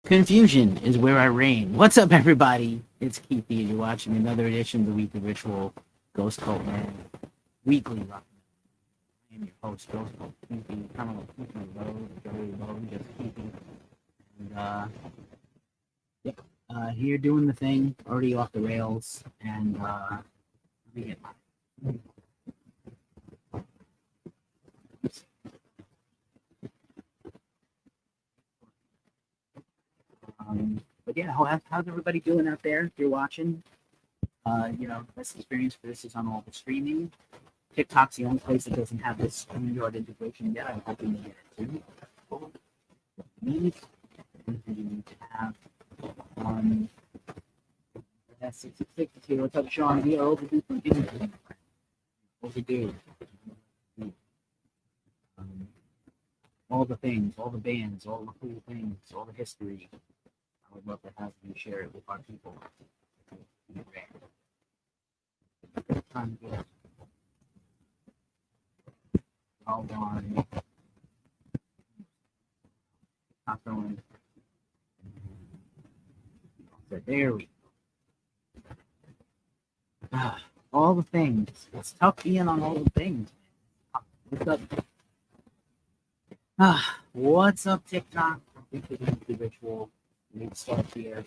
Confusion is where I reign. What's up, everybody? It's Keithy, and you're watching another edition of the Weekly Ritual Ghost Cult Man Weekly Rock. I am your host, Ghost Cult Keithy, kind of like Keithy Low, very low, just Keithy. And, yep, here doing the thing, already off the rails, and, let me get my. But yeah, how's everybody doing out there? If you're watching, best experience for this is on all the streaming. TikTok's the only place that doesn't have this StreamYard integration yet. I'm hoping to get it soon. Need to have on S66 here. What's up, Sean? We are overdue for anything. Overdue. All the things, all the bands, all the cool things, all the history. I would love to have you share it with our people. Time to get all on. Not going. So there we go. All the things. It's tough being on all the things. What's up? What's up, TikTok? Weekly Ritual. We start here.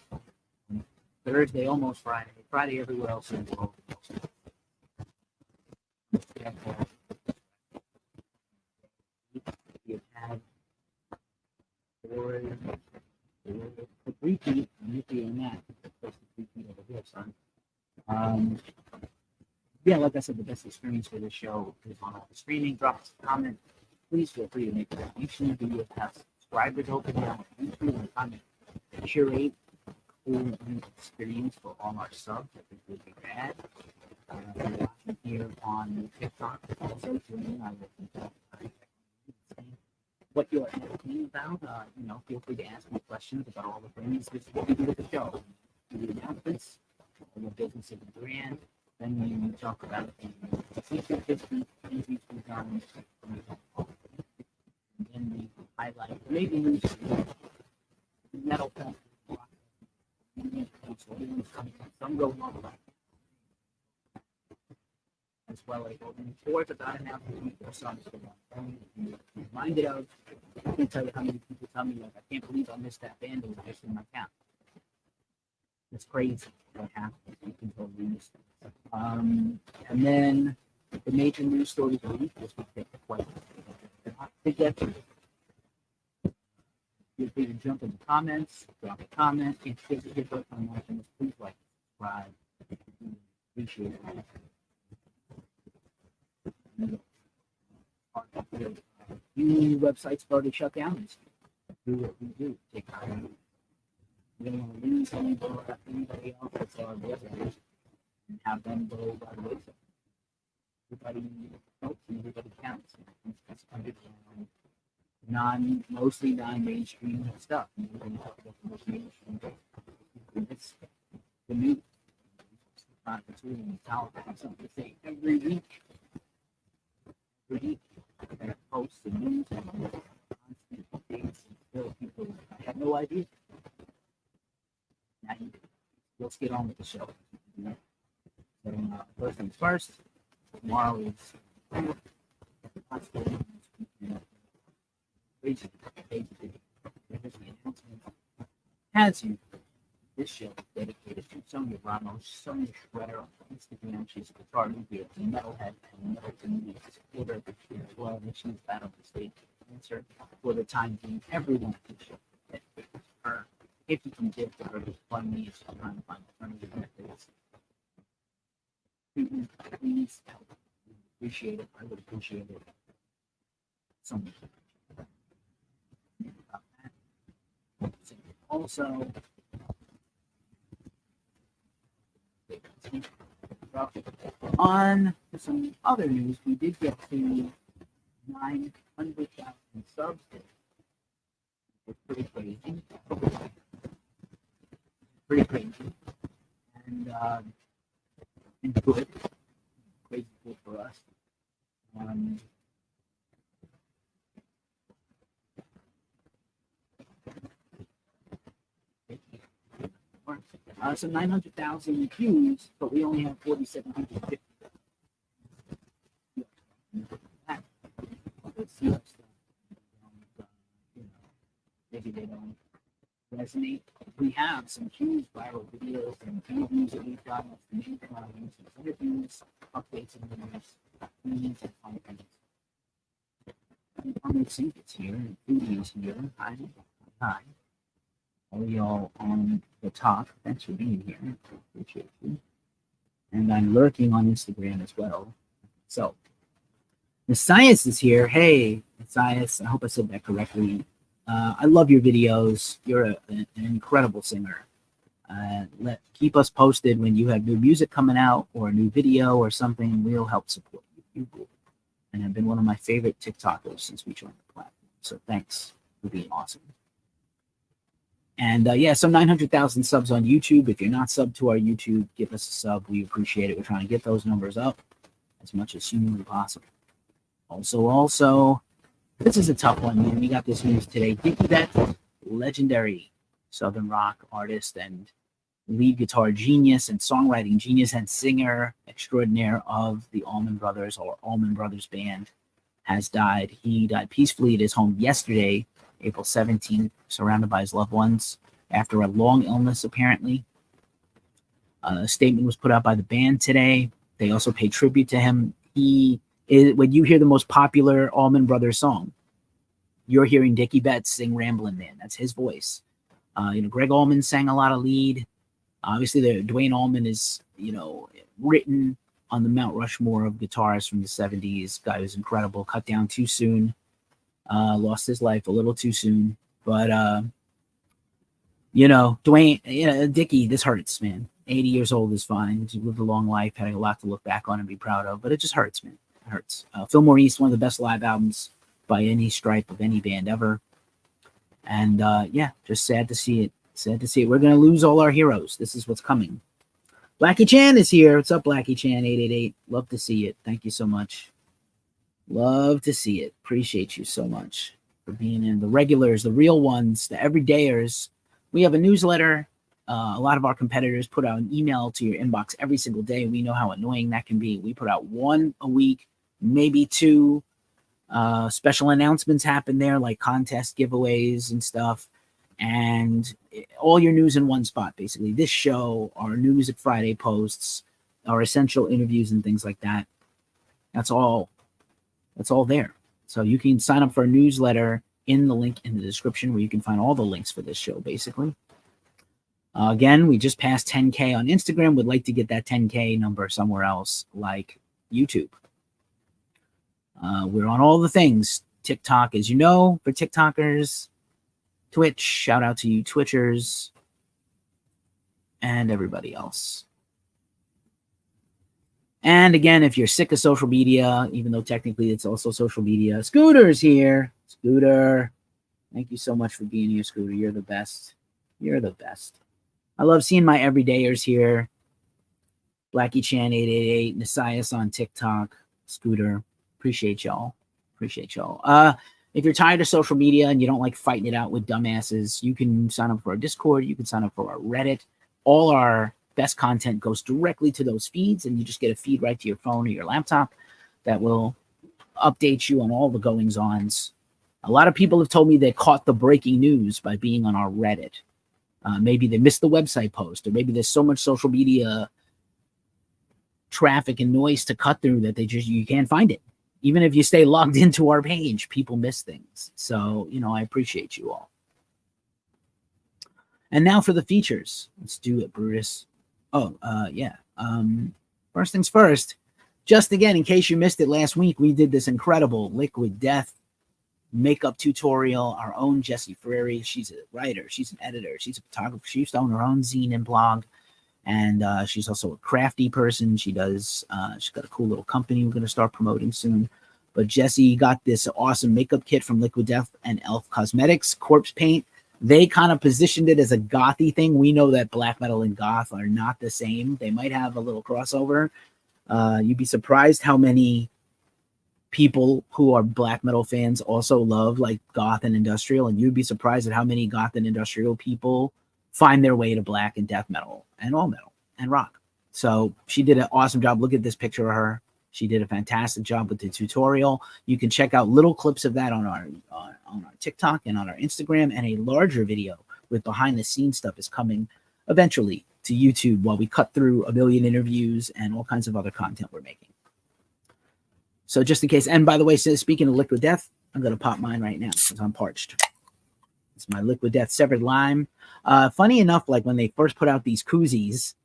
Thursday, almost Friday. Friday everywhere else in the world. You have the repeat, and that. That's the repeat over here, son. Yeah, like I said, the best experience for this show is on all the streaming. Drop us a comment. Please feel free to make a donation. Do you have subscribers open now on YouTube and comment? Curate cool experience for all our subs. I think would be rad. If you're watching here on TikTok, also tune in. I will what you're asking about. Feel free to ask me questions about all the things. This is what we do with the show. We do announcements, all the business of the brand. Then we talk about the feature history, things we've done, and then we highlight maybe metal stuff. Some go long as well as towards about an hour a week or something. Reminded of, I can't tell you how many people tell me, like, I can't believe I missed that band that was just in my town. It's crazy what happens. You can totally miss it. And then the major news stories of the week was quite to get to. Feel free to jump in the comments, drop a comment, and hit the on watching this. Please like, subscribe. Appreciate it. Few websites started shut down. Do what we do. Take time. We don't want to lose anybody else that's our website and have them go by the wayside. Everybody helps and everybody counts. That's kind of mostly non-mainstream stuff. It's the new something to say every week. And posts and news and constant updates and still people I had no idea. Now let's get on with the show. So, first things first, tomorrow is as you this show is dedicated to Sonia Ramos, Sonia Shredder on Instagram. She's a guitar movie, a metalhead, and metal community supporter as well. And she's battled the state cancer for the time being. Everyone at the show, her, if you can give to her, just fund me. It's trying to find alternative methods. Please help. Appreciate it. I would appreciate it so much. Also, on some other news, we did get to 900,000 subs. It's pretty crazy. Pretty crazy. And good. Crazy good for us. So 900,000 views, but we only have 4,750. Let's see what's maybe they don't resonate. We have some huge viral videos and interviews that we've done with the main clients, interviews, updates, and news, and content. I'm Sync it's here, and Foodie's here. Hi. Hi. All y'all on the top. Thanks for being here. Appreciate you. And I'm lurking on Instagram as well. So, Messias is here. Hey, Messias. I hope I said that correctly. I love your videos. You're an incredible singer. Keep us posted when you have new music coming out or a new video or something. We'll help support you. And have been one of my favorite TikTokers since we joined the platform. So thanks for being awesome. And so 900,000 subs on YouTube. If you're not subbed to our YouTube, give us a sub. We appreciate it. We're trying to get those numbers up as much as humanly possible. Also, this is a tough one, man. We got this news today. Dickie Betts, legendary Southern rock artist and lead guitar genius and songwriting genius and singer extraordinaire of the Allman Brothers or Allman Brothers Band, has died. He died peacefully at his home yesterday, April 17th, surrounded by his loved ones after a long illness, apparently. A statement was put out by the band today. They also paid tribute to him. When you hear the most popular Allman Brothers song, you're hearing Dickie Betts sing Ramblin' Man. That's his voice. Greg Allman sang a lot of lead. Obviously, Dwayne Allman is, written on the Mount Rushmore of guitarists from the 70s. Guy was incredible. Cut down too soon. Lost his life a little too soon. But, Dwayne, Dickie, this hurts, man. 80 years old is fine. He lived a long life, had a lot to look back on and be proud of. But it just hurts, man. It hurts. Fillmore East, one of the best live albums by any stripe of any band ever. And, just sad to see it. Sad to see it. We're going to lose all our heroes. This is what's coming. Blackie Chan is here. What's up, Blackie Chan 888? Love to see it. Thank you so much. Love to see it. Appreciate you so much for being in. The regulars, the real ones, the everydayers. We have a newsletter. A lot of our competitors put out an email to your inbox every single day. We know how annoying that can be. We put out one a week, maybe two. Special announcements happen there, like contest giveaways and stuff. And all your news in one spot, basically. This show, our New Music Friday posts, our essential interviews and things like that. That's all there. So you can sign up for a newsletter in the link in the description where you can find all the links for this show, basically. Again, we just passed 10K on Instagram. Would like to get that 10K number somewhere else, like YouTube. We're on all the things. TikTok, as you know, for TikTokers. Twitch, shout out to you Twitchers. And everybody else. And again, if you're sick of social media, even though technically it's also social media, Scooter's here. Scooter, thank you so much for being here, Scooter. You're the best. You're the best. I love seeing my everydayers here. Blackie Chan 888, Messias on TikTok, Scooter. Appreciate y'all. Appreciate y'all. If you're tired of social media and you don't like fighting it out with dumbasses, you can sign up for our Discord. You can sign up for our Reddit. All our best content goes directly to those feeds, and you just get a feed right to your phone or your laptop that will update you on all the goings-ons. A lot of people have told me they caught the breaking news by being on our Reddit. Maybe they missed the website post, or maybe there's so much social media traffic and noise to cut through that you can't find it. Even if you stay logged into our page, people miss things. So, I appreciate you all. And now for the features. Let's do it, Brutus. First things first. Just again, in case you missed it last week, we did this incredible Liquid Death makeup tutorial. Our own Jessie Ferreri. She's a writer. She's an editor. She's a photographer. She used to own her own zine and blog. And she's also a crafty person. She's got a cool little company we're going to start promoting soon. But Jessie got this awesome makeup kit from Liquid Death and Elf Cosmetics, Corpse Paint. They kind of positioned it as a gothy thing. We know that black metal and goth are not the same. They might have a little crossover. You'd be surprised how many people who are black metal fans also love like goth and industrial. And you'd be surprised at how many goth and industrial people find their way to black and death metal and all metal and rock. So she did an awesome job. Look at this picture of her. She did a fantastic job with the tutorial. You can check out little clips of that on our TikTok and on our Instagram, and a larger video with behind the scenes stuff is coming eventually to YouTube while we cut through a million interviews and all kinds of other content we're making. So just in case, and by the way, speaking of Liquid Death, I'm going to pop mine right now because I'm parched. It's my Liquid Death Severed Lime. Funny enough, like when they first put out these koozies,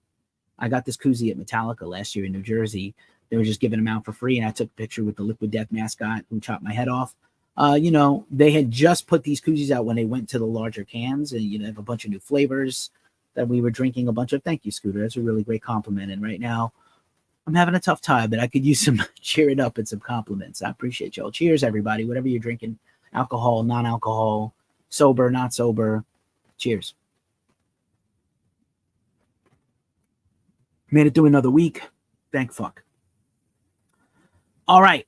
I got this koozie at Metallica last year in New Jersey. They were just giving them out for free, and I took a picture with the Liquid Death mascot who chopped my head off. They had just put these koozies out when they went to the larger cans, and they have a bunch of new flavors that we were drinking a bunch of. Thank you, Scooter. That's a really great compliment. And right now, I'm having a tough time, but I could use some cheering up and some compliments. I appreciate y'all. Cheers, everybody. Whatever you're drinking, alcohol, non-alcohol, sober, not sober. Cheers. Made it through another week. Thank fuck. All right.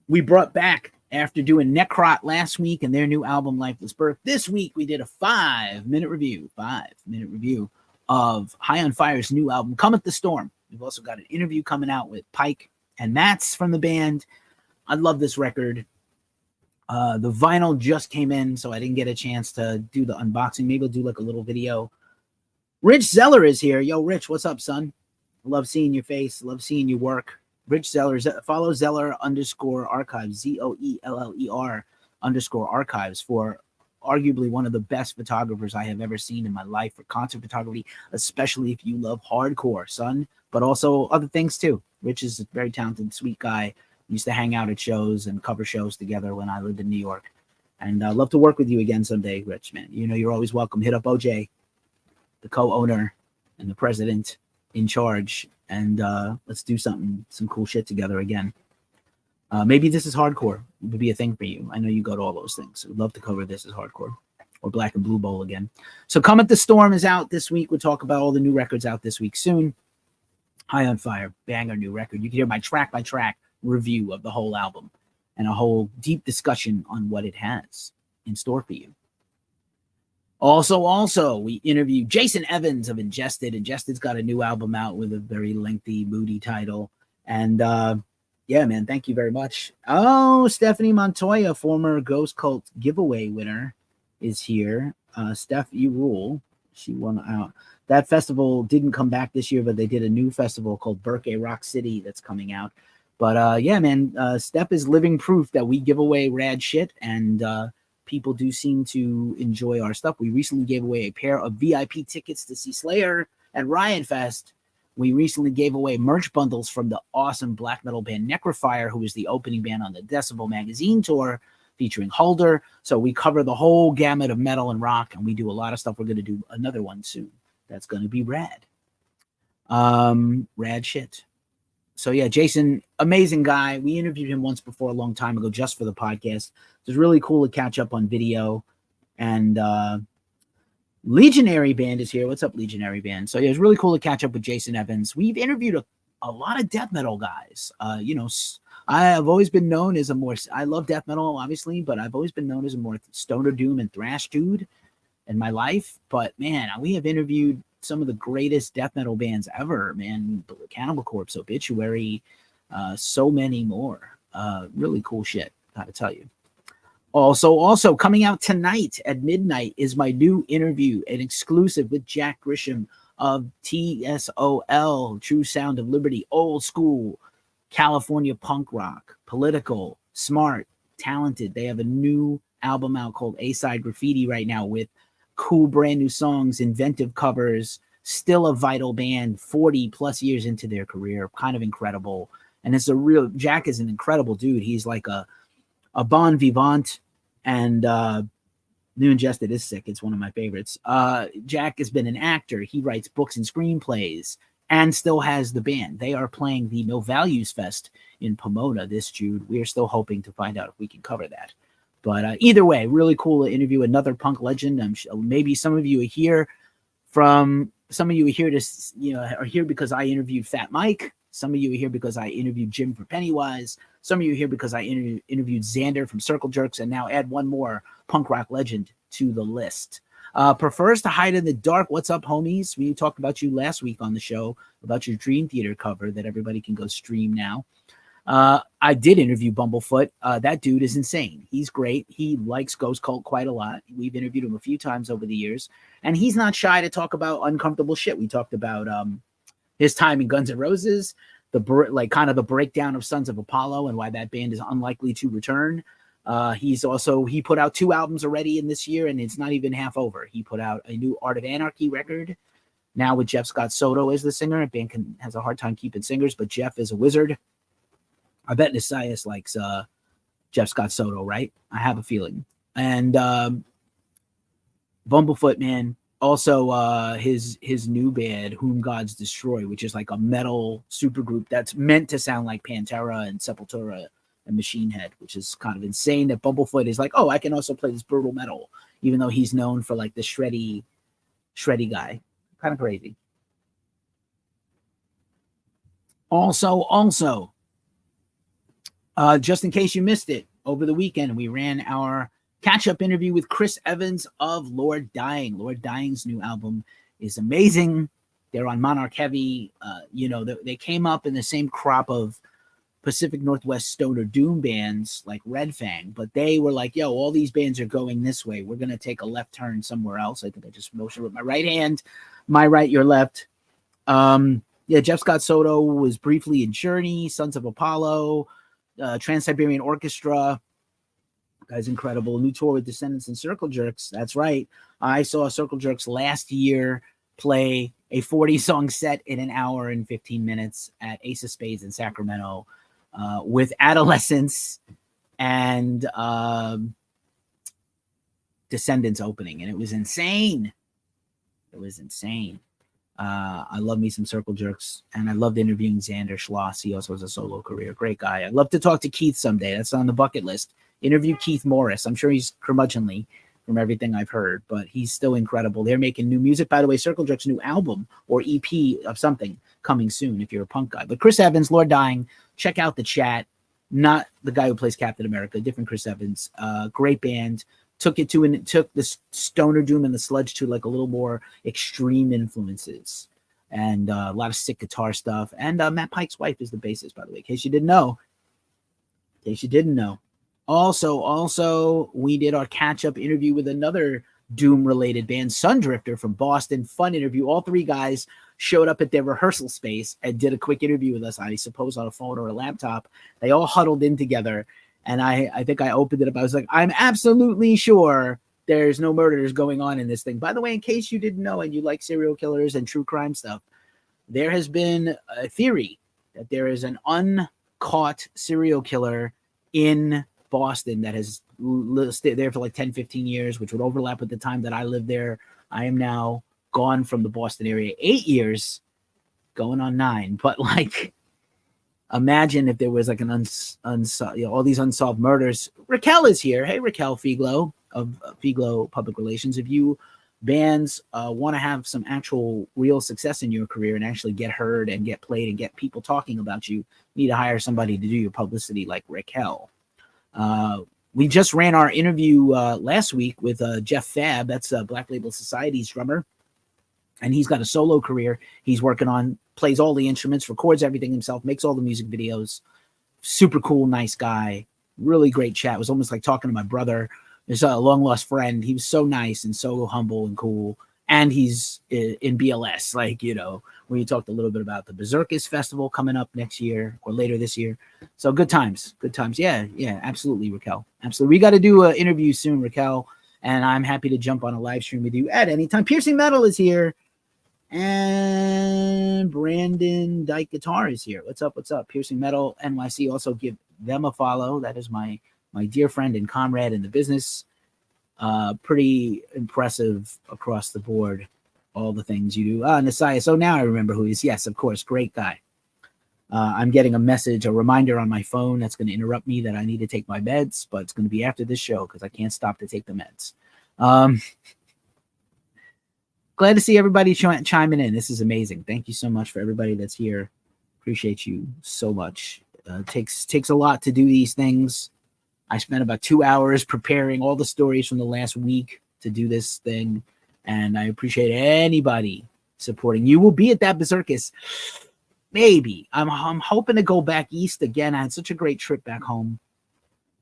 We brought back, after doing Necrot last week and their new album, Lifeless Birth, this week we did a 5-minute review of High on Fire's new album, Cometh the Storm. We've also got an interview coming out with Pike and Mats from the band. I love this record. The vinyl just came in, so I didn't get a chance to do the unboxing. Maybe I'll do like a little video. Rich Zeller is here. Yo, Rich, what's up, son? I love seeing your face. Love seeing your work. Rich Zeller, follow Zeller _archives, ZOELLER _archives for arguably one of the best photographers I have ever seen in my life for concert photography, especially if you love hardcore, son, but also other things too. Rich is a very talented, sweet guy. We used to hang out at shows and cover shows together when I lived in New York. And I'd love to work with you again someday, Rich, man. You're always welcome. Hit up OJ, the co-owner and the president in charge, and let's do some cool shit together again. Maybe This Is Hardcore would be a thing for you. I know you go to all those things. I'd love to cover This Is Hardcore or Black and Blue Bowl again. So Cometh the Storm is out this week. We'll talk about all the new records out this week soon. High on Fire, banger new record. You can hear my track by track review of the whole album and a whole deep discussion on what it has in store for you. Also, we interviewed Jason Evans of Ingested. Ingested's got a new album out with a very lengthy, moody title. And yeah, man, thank you very much. Oh, Stephanie Montoya, former Ghost Cult giveaway winner, is here. Steph, you rule. She won out. That festival didn't come back this year, but they did a new festival called Berkeley Rock City that's coming out. But yeah, man, Steph is living proof that we give away rad shit, and people do seem to enjoy our stuff. We recently gave away a pair of VIP tickets to see Slayer at Riot Fest. We recently gave away merch bundles from the awesome black metal band Necrofire, who is the opening band on the Decibel magazine tour featuring Holder. So we cover the whole gamut of metal and rock, and we do a lot of stuff. We're going to do another one soon. That's going to be rad. Rad shit. So yeah, Jason, amazing guy. We interviewed him once before a long time ago just for the podcast. It was really cool to catch up on video. And Legionary Band is here. What's up, Legionary Band? So yeah, it was really cool to catch up with Jason Evans. We've interviewed a lot of death metal guys. I have always been known as I love death metal, obviously, but I've always been known as a more stoner doom and thrash dude in my life. But man, we have interviewed some of the greatest death metal bands ever, man. Cannibal Corpse, Obituary, so many more. Really cool shit, gotta tell you. Also coming out tonight at midnight is my new interview, an exclusive with Jack Grisham of TSOL, True Sound of Liberty, old school California punk rock, political, smart, talented. They have a new album out called A-Side Graffiti right now with cool brand new songs, inventive covers, still a vital band 40 plus years into their career. Kind of incredible. And Jack is an incredible dude. He's like a bon vivant, and New Ingested is sick. It's one of my favorites. Jack has been an actor. He writes books and screenplays and still has the band. They are playing the No Values Fest in Pomona this June. We are still hoping to find out if we can cover that. But either way, really cool to interview another punk legend. Maybe some of you are here are here because I interviewed Fat Mike. Some of you are here because I interviewed Jim for Pennywise. Some of you are here because I interviewed Xander from Circle Jerks, and now add one more punk rock legend to the list. Prefers to hide in the dark. What's up, homies? We talked about you last week on the show about your Dream Theater cover that everybody can go stream now. I did interview Bumblefoot. That dude is insane. He's great. He likes Ghost Cult quite a lot. We've interviewed him a few times over the years, and he's not shy to talk about uncomfortable shit. We talked about his time in Guns N' Roses, the breakdown of Sons of Apollo and why that band is unlikely to return. He put out 2 albums already in this year, and it's not even half over. He put out a new Art of Anarchy record now with Jeff Scott Soto as the singer. A band has a hard time keeping singers, but Jeff is a wizard. I bet Nasias likes Jeff Scott Soto, right? I have a feeling. And Bumblefoot, man, also his new band, Whom Gods Destroy, which is like a metal supergroup that's meant to sound like Pantera and Sepultura and Machine Head, which is kind of insane that Bumblefoot is like, oh, I can also play this brutal metal, even though he's known for like the shreddy guy. Kind of crazy. Also, just in case you missed it, over the weekend, we ran our catch-up interview with Chris Evans of Lord Dying. Lord Dying's new album is amazing. They're on Monarch Heavy. They came up in the same crop of Pacific Northwest stoner doom bands like Red Fang, but they were like, yo, all these bands are going this way. We're going to take a left turn somewhere else. I think I just motioned with my right hand. My right, your left. Jeff Scott Soto was briefly in Journey, Sons of Apollo, Trans-Siberian Orchestra. Guy's incredible. New tour with Descendants and Circle Jerks. That's right. I saw Circle Jerks last year play a 40-song set in an hour and 15 minutes at Ace of Spades in Sacramento with Adolescents and Descendants opening. And it was insane. I love me some Circle Jerks, and I loved interviewing Xander Schloss. He also has a solo career. Great guy. I'd love to talk to Keith someday. That's on the bucket list. Interview Keith Morris. I'm sure he's curmudgeonly from everything I've heard, but he's still incredible. They're making new music. By the way, Circle Jerk's new album or EP of something coming soon if you're a punk guy. But Chris Evans, Lord Dying, check out the chat. Not the guy who plays Captain America, different Chris Evans. Great band. Took the stoner doom and the sludge to like a little more extreme influences, and a lot of sick guitar stuff. And Matt Pike's wife is the bassist, by the way, in case you didn't know. Also, we did our catch-up interview with another doom-related band, Sundrifter from Boston. Fun interview. All 3 guys showed up at their rehearsal space and did a quick interview with us, I suppose on a phone or a laptop. They all huddled in together. And I think I opened it up. I was like, I'm absolutely sure there's no murders going on in this thing. By the way, in case you didn't know and you like serial killers and true crime stuff, there has been a theory that there is an uncaught serial killer in Boston that has stayed there for like 10, 15 years, which would overlap with the time that I lived there. I am now gone from the Boston area 8 years, going on 9. But like, imagine if there was like an all these unsolved murders. Raquel is here. Hey, Raquel Figlo of Figlo Public Relations. If you bands want to have some actual real success in your career and actually get heard and get played and get people talking about you, need to hire somebody to do your publicity like Raquel. We just ran our interview last week with Jeff Fab. That's Black Label Society's drummer. And he's got a solo career. He's working on, plays all the instruments, records everything himself, makes all the music videos. Super cool, nice guy. Really great chat. It was almost like talking to my brother. There's a long lost friend. He was so nice and so humble and cool. And he's in BLS, like, when you talked a little bit about the Berserkist Festival coming up next year or later this year. So good times. Yeah, absolutely, Raquel. Absolutely. We got to do an interview soon, Raquel. And I'm happy to jump on a live stream with you at any time. Piercing Metal is here. And Brandon Dyke Guitar is here. What's up? Piercing Metal NYC. Also give them a follow. That is my dear friend and comrade in the business. Pretty impressive across the board. All the things you do. Nasiah. So now I remember who he is. Yes, of course. Great guy. I'm getting a reminder on my phone that's going to interrupt me that I need to take my meds, but it's going to be after this show because I can't stop to take the meds. Glad to see everybody chiming in. This is amazing. Thank you so much for everybody that's here. Appreciate you so much. Takes a lot to do these things. I spent about 2 hours preparing all the stories from the last week to do this thing. And I appreciate anybody supporting. You will be at that Berserkus. Maybe. I'm hoping to go back east again. I had such a great trip back home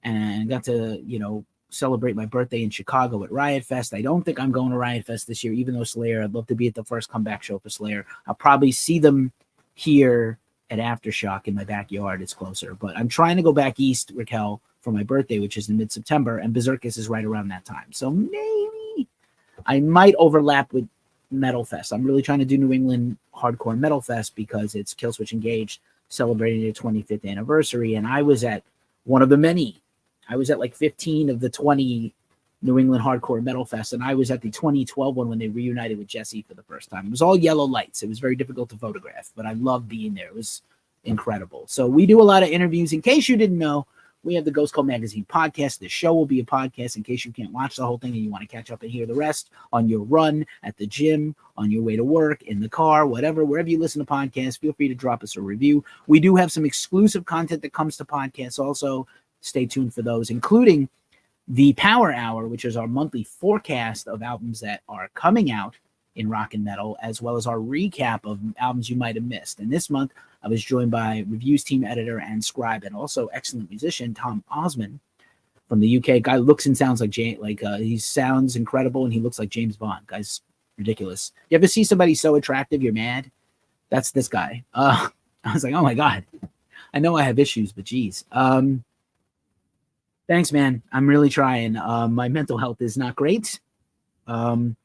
and got to, celebrate my birthday in Chicago at Riot Fest. I don't think I'm going to Riot Fest this year, even though Slayer, I'd love to be at the first comeback show for Slayer. I'll probably see them here at Aftershock in my backyard. It's closer. But I'm trying to go back east, Raquel, for my birthday, which is in mid-September, and Berserkus is right around that time. So maybe I might overlap with Metal Fest. I'm really trying to do New England Hardcore Metal Fest because it's Killswitch Engage celebrating their 25th anniversary, and I was at one of the many. I was at like 15 of the 20 New England Hardcore Metal Fest, and I was at the 2012 one when they reunited with Jesse for the first time. It was all yellow lights. It was very difficult to photograph, but I loved being there. It was incredible. So we do a lot of interviews. In case you didn't know, we have the Ghost Cult Magazine podcast. The show will be a podcast in case you can't watch the whole thing and you want to catch up and hear the rest on your run, at the gym, on your way to work, in the car, whatever, wherever you listen to podcasts, feel free to drop us a review. We do have some exclusive content that comes to podcasts also. Stay tuned for those, including the Power Hour, which is our monthly forecast of albums that are coming out in rock and metal, as well as our recap of albums you might have missed. And this month, I was joined by reviews team editor and scribe, and also excellent musician Tom Osman from the UK. Guy looks and sounds like he sounds incredible, and he looks like James Bond. Guy's ridiculous. You ever see somebody so attractive you're mad? That's this guy. I was like, oh my god. I know I have issues, but geez. Thanks, man. I'm really trying. My mental health is not great. My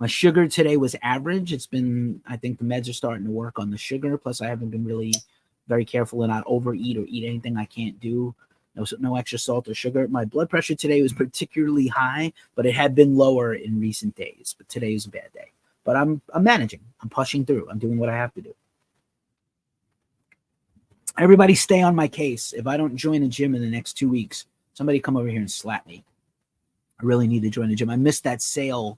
sugar today was average. It's been, I think the meds are starting to work on the sugar. Plus, I haven't been really very careful to not overeat or eat anything I can't do. No extra salt or sugar. My blood pressure today was particularly high, but it had been lower in recent days. But today is a bad day. But I'm managing. I'm pushing through. I'm doing what I have to do. Everybody stay on my case. If I don't join the gym in the next 2 weeks, somebody come over here and slap me. I really need to join the gym. I missed that sale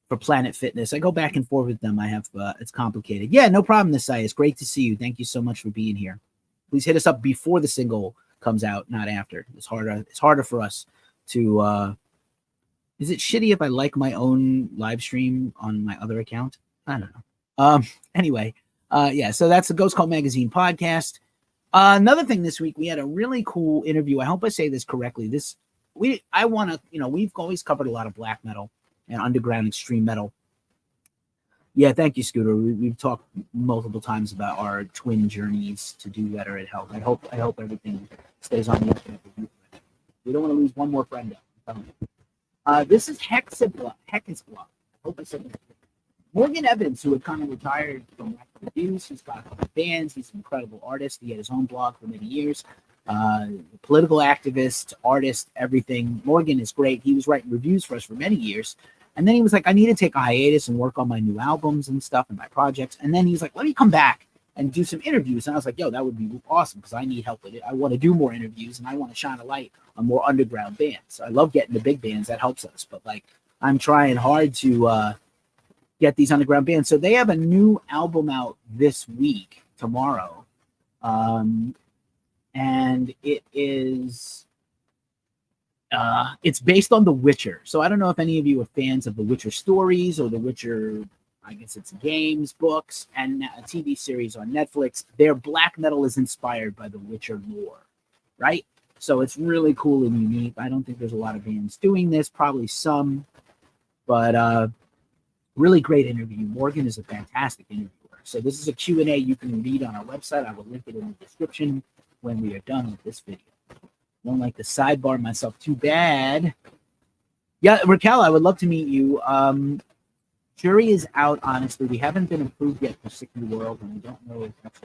for Planet Fitness. I go back and forth with them. I have, it's complicated. Yeah, no problem, Nisai. It's great to see you. Thank you so much for being here. Please hit us up before the single comes out, not after. It's harder for us to, is it shitty if I like my own live stream on my other account? I don't know. Anyway, yeah, so that's the Ghost Cult Magazine podcast. Another thing this week, we had a really cool interview. I hope I say this correctly. We've always covered a lot of black metal and underground extreme metal. Yeah, thank you, Scooter. We've talked multiple times about our twin journeys to do better at health. I hope everything stays on the up. We don't want to lose one more friend. This is Hekseblad. I hope I said that. Morgan Evans, who had kind of retired from reviews, he's got a couple of bands. He's an incredible artist. He had his own blog for many years. Political activist, artist, everything. Morgan is great. He was writing reviews for us for many years. And then he was like, I need to take a hiatus and work on my new albums and stuff and my projects. And then he's like, let me come back and do some interviews. And I was like, yo, that would be awesome because I need help with it. I want to do more interviews and I want to shine a light on more underground bands. I love getting the big bands. That helps us. But like, I'm trying hard to get these underground bands. So they have a new album out this week, tomorrow. And it is... it's based on The Witcher. So I don't know if any of you are fans of The Witcher stories or The Witcher, I guess it's games, books, and a TV series on Netflix. Their black metal is inspired by The Witcher lore, right? So it's really cool and unique. I don't think there's a lot of bands doing this, probably some, but really great interview. Morgan is a fantastic interviewer. So this is a Q&A you can read on our website. I will link it in the description when we are done with this video. Don't like to sidebar myself too bad. Yeah, Raquel, I would love to meet you. Jury is out, honestly. We haven't been approved yet for Sick New World, and we don't know if that's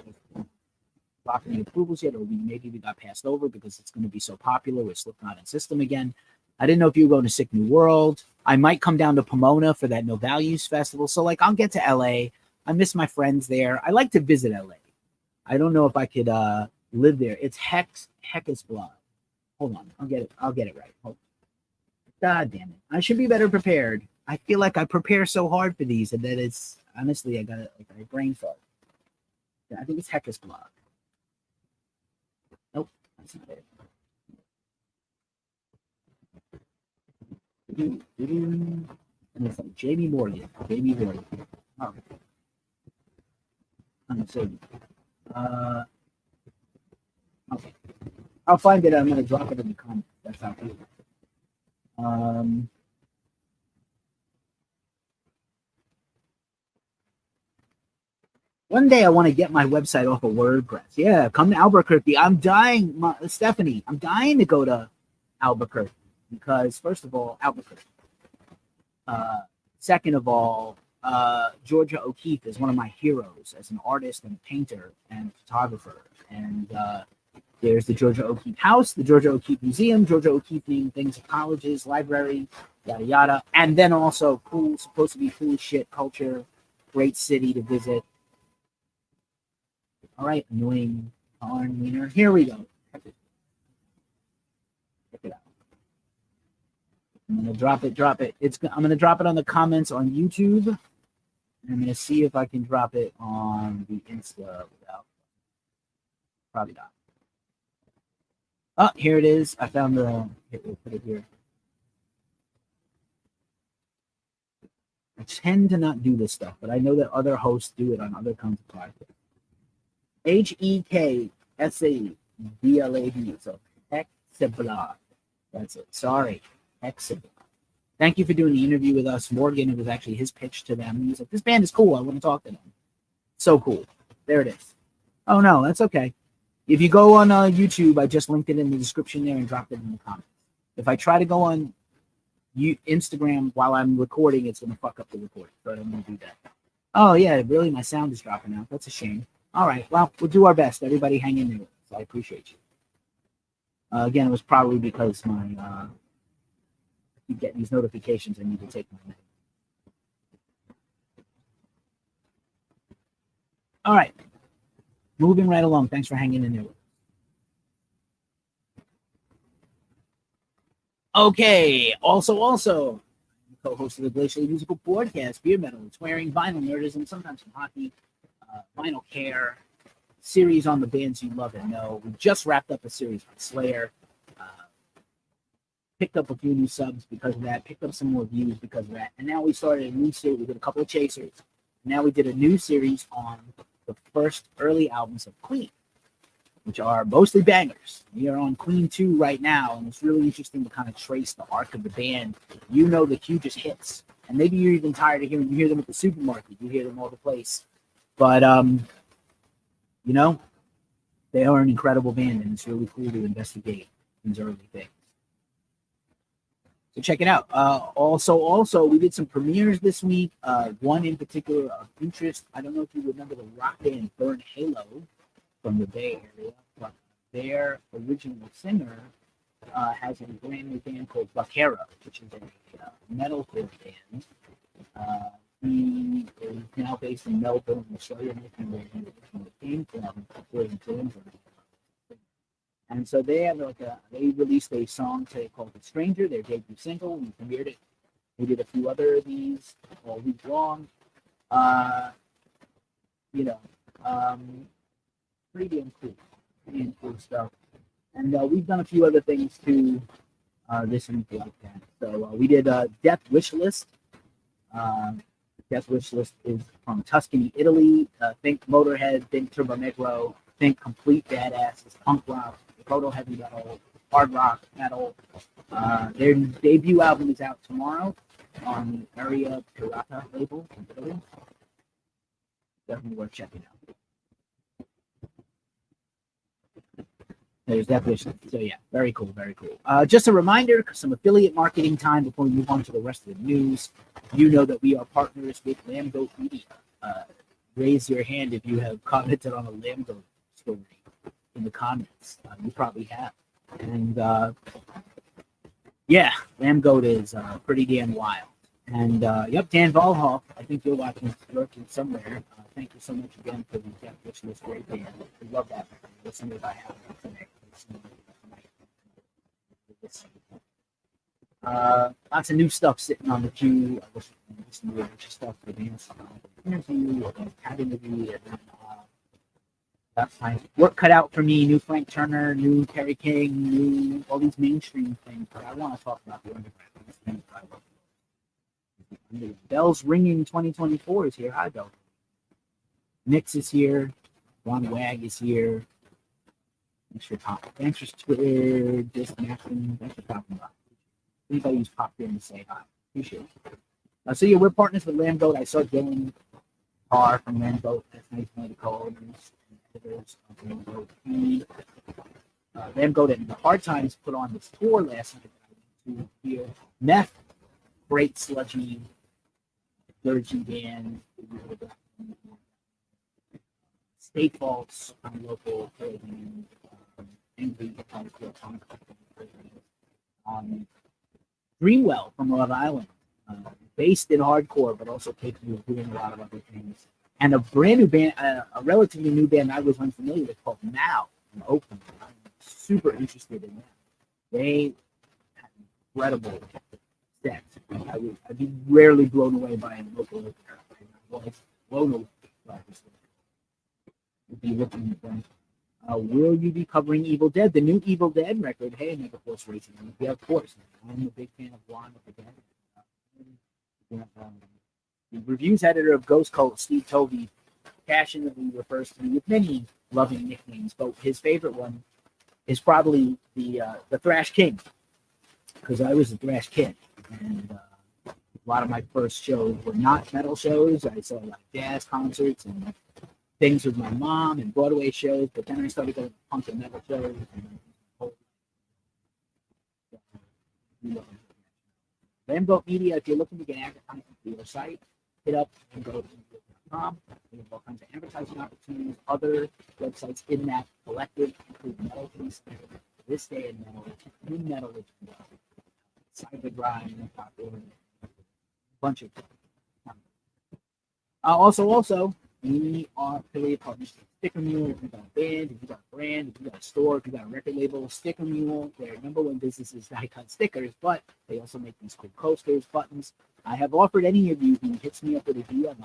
got any approvals yet, or maybe we got passed over because it's going to be so popular with Slipknot and System again. I didn't know if you were going to Sick New World. I might come down to Pomona for that No Values Festival. So, like, I'll get to LA. I miss my friends there. I like to visit LA. I don't know if I could live there. It's Hekseblad. Hold on, I'll get it right. Hold on. God damn it. I should be better prepared. I feel like I prepare so hard for these and that it's honestly I got a brain fart. I think it's Hekseblad. Nope, that's not it. And it's like Jamie Morgan. Jamie Morgan. Oh. So, okay. I'll find it. I'm going to drop it in the comments. That's how it is. One day I want to get my website off of WordPress. Yeah, come to Albuquerque. I'm dying, Stephanie. I'm dying to go to Albuquerque because, first of all, Albuquerque. Second of all, Georgia O'Keeffe is one of my heroes as an artist and painter and photographer. And there's the Georgia O'Keeffe House, the Georgia O'Keeffe Museum, Georgia O'Keeffe named things at colleges, library, yada yada. And then also cool, supposed to be cool shit culture, great city to visit. All right, annoying darn wiener. Here we go. Check it out. I'm gonna drop it. I'm gonna drop it on the comments on YouTube. And I'm gonna see if I can drop it on the Insta without. Probably not. Oh, here it is. I found the. We'll put it here. I tend to not do this stuff, but I know that other hosts do it on other kinds of podcasts. Hekseblad. So Hekseblad. That's it. Sorry. Hekseblad. Thank you for doing the interview with us. Morgan, it was actually his pitch to them. He was like, this band is cool. I want to talk to them. So cool. There it is. Oh, no, that's okay. If you go on YouTube, I just linked it in the description there and dropped it in the comments. If I try to go on Instagram while I'm recording, it's going to fuck up the recording. So I don't want to do that. Oh, yeah, really? My sound is dropping out. That's a shame. All right. Well, we'll do our best. Everybody hang in there. So I appreciate you. Again, it was probably because my you get these notifications. I need to take my name. All right. Moving right along. Thanks for hanging in there. Okay. Also, co-host of the Glacially Musical Broadcast, Beer Metal, Swearing, Vinyl Nerdism, sometimes some hockey, Vinyl Care, series on the bands you love and know. We just wrapped up a series on Slayer. Picked up a few new subs because of that. Picked up some more views because of that. And now we started a new series. We did a couple of chasers. Now we did a new series on the first early albums of Queen, which are mostly bangers. We are on Queen 2 right now, and it's really interesting to kind of trace the arc of the band. You know the hugest hits. And maybe you're even tired of hearing, you hear them at the supermarket. You hear them all the place. But, you know, they are an incredible band, and it's really cool to investigate these early things. So check it out. Also, we did some premieres this week. One in particular of interest. I don't know if you remember the rock band Burn Halo from the Bay Area, but their original singer has a brand new band called Vaquero, which is a metalcore band. He is now based in Melbourne, Australia, where he originally came from, according to him. And so they have they released a song today called "The Stranger," their debut single. We premiered it. We did a few other of these all week long. Pretty damn cool stuff. And we've done a few other things too this week like that. So we did Death Wish List. Death Wish List is from Tuscany, Italy. Think Motorhead, think Turbo Negro, think complete badasses, punk rock, proto heavy metal, hard rock, metal. Their debut album is out tomorrow on the Area Pirata label in Italy. Definitely worth checking out. There's that wish list. So yeah, very cool, very cool. Just a reminder, some affiliate marketing time before we move on to the rest of the news. You know that we are partners with Lambgoat Media. Raise your hand if you have commented on a Lambgoat story in the comments. You probably have. And yeah, Lambgoat is pretty damn wild. And yep, Dan Volhoff, I think you're watching somewhere. Thank you so much again for the Death Wish List. Great band. We love that. Listen to it I have today. Lots of new stuff sitting on the queue. I wish listening to extra stuff for the interview, cat interview, and that's my work cut out for me. New Frank Turner, new Kerry King, new all these mainstream things. But I want to talk about the underground things I love. The bells ringing 2024 is here. Hi, Bell. Nix is here. Ron Wag is here. Thanks for Twitter. Just Maxim. Thanks for talking about it. Anybody who's popped in to say hi. Appreciate it. So yeah, we're partners with Lambgoat. I saw Dylan Carr from Lambgoat. That's nice, one of the co-owners and editors of Lambgoat Feed. Lambgoat and the Hard Times put on this tour last night that I went to here. Meth, great sludgy, dirty band. State Faults on local and Greenwell from Rhode Island, based in hardcore, but also capable of doing a lot of other things. And a brand new band, a relatively new band I was unfamiliar with called Now from Oakland. I'm super interested in that. They have incredible sets. I'd be rarely blown away by a local opener. I was blown away by this. Be looking at them. Will you be covering Evil Dead, the new Evil Dead record? Hey, Megaforce Racing. Yeah, of course. I'm a big fan of Blonde of the Dead. The reviews editor of Ghost Cult, Steve Tovey, passionately refers to me with many loving nicknames, but his favorite one is probably the Thrash King, because I was a Thrash Kid, and a lot of my first shows were not metal shows. I saw like jazz concerts and things with my mom and Broadway shows, but then I started going to punk and metal shows. Lambgoat Media, if you're looking to get advertising for your site, hit up lambgoat.com. We have all kinds of advertising opportunities, other websites in that collective, including Metal Piece, This Day in Metal, New Metal, Cyber Drive, a bunch of also, we are affiliate partners with Sticker Mule. If you got a band, if you got a brand, if you got a store, if you got a record label, Sticker Mule, their number one business is die-cut stickers, but they also make these cool coasters, buttons. I have offered any of you who hits me up with a DM,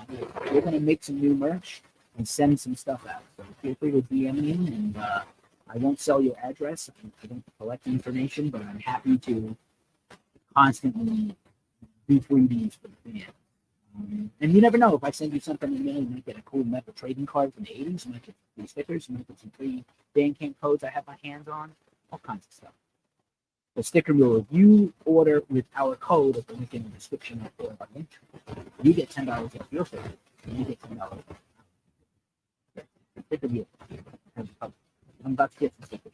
we're going to make some new merch and send some stuff out. So feel free to DM me, and I won't sell your address. I don't collect information, but I'm happy to constantly do freebies for the band. And you never know, if I send you something in the mail, you might get a cool metal trading card from the 80s, you might get free stickers, you might get some free Bandcamp codes I have my hands on, all kinds of stuff. The Sticker Mule, if you order with our code at the link in the description or our link, you get $10 off your favorite, and you get $10 off. Sticker Mule. I'm about to get some stickers.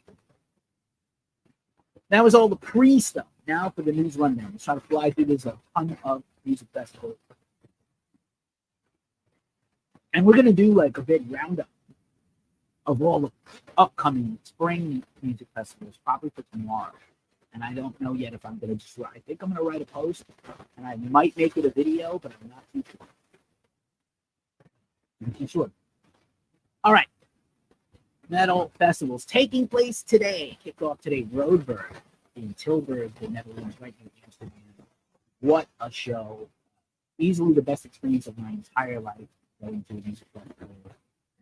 That was all the pre-stuff. Now for the news rundown. Let's try to fly through this a ton of music festivals. And we're going to do like a big roundup of all the upcoming spring music festivals, probably for tomorrow. And I don't know yet if I'm going to just write. I think I'm going to write a post, and I might make it a video, but I'm not too sure. I'm too sure. All right. Metal festivals taking place today. Kicked off today. Roadburn in Tilburg, the Netherlands, right in Amsterdam. What a show. Easily the best experience of my entire life. Going to a music festival,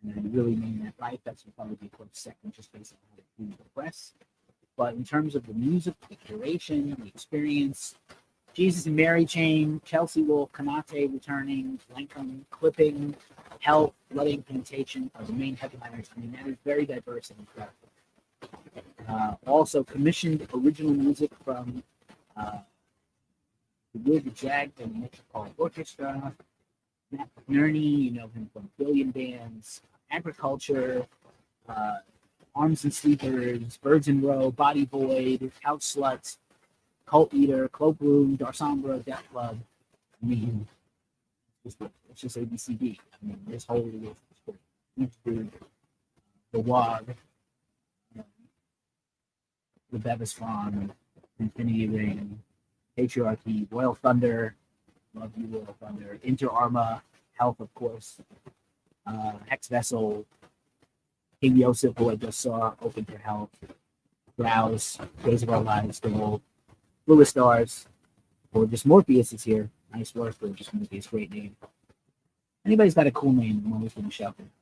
and I really mean that life. That's probably be a close second, just based on how they do the press. But in terms of the music, the curation, the experience, Jesus and Mary Chain, Chelsea Wolf, Kanate returning, Lankum, Clipping, Health, Blood Incantation are the main headliners. I mean, that is very diverse and incredible. Also commissioned original music from the Wood Jag and Metropolitan Orchestra. Matt McNerney, you know him from Billion Bands, Agriculture, Arms and Sleepers, Birds in Row, Body Void, Couch Sluts, Cult Eater, Cloakroom, Darsombra, Death Club. I mean, it's just ABCD. I mean, this whole list is great. The Wog, the Bevistron, Infinity Ring, Patriarchy, Royal Thunder, Love You, Royal Thunder, Inter Arma, Health, of course, Hex Vessel, King Yosef, who I just saw, Open to Health, Browse, Days of Our Lives, The Wolf, Lewis Stars, Gorgeous Morpheus is here. Nice work, Gorgeous Morpheus, great name. Anybody's got a cool name, I'm always going to shout them.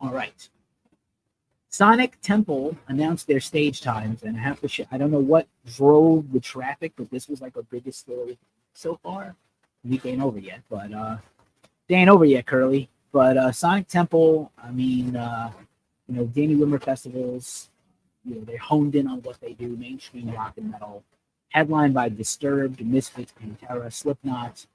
All right. Sonic Temple announced their stage times, and I have to. I don't know what drove the traffic, but this was like our biggest story so far. Week ain't over yet, but they ain't over yet, Curly. But Sonic Temple, I mean, Danny Wimmer festivals, they honed in on what they do, mainstream rock and metal, headlined by Disturbed, Misfits, Pantera, Slipknot,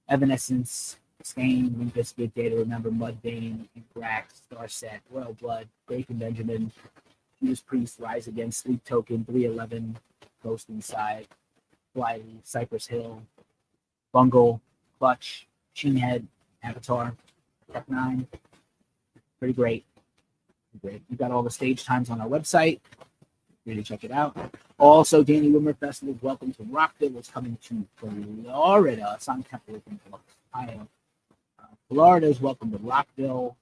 Evanescence, Stain, Limp Bizkit, Day to Remember, Mudvayne, Anthrax, Starset, Royal Blood, Breaking Benjamin, Judas Priest, Rise Against, Sleep Token, 311, Ghost Inside, Flyleaf, Cypress Hill, Bungle, Clutch, Sheenhead, Avatar, Tech Nine. Pretty great. Great. We got all the stage times on our website. Really check it out. Also, Danny Wimmer Festival, Welcome to Rockville, is coming to Florida. Sonic Temple is in Ohio. Florida is Welcome to Rockville.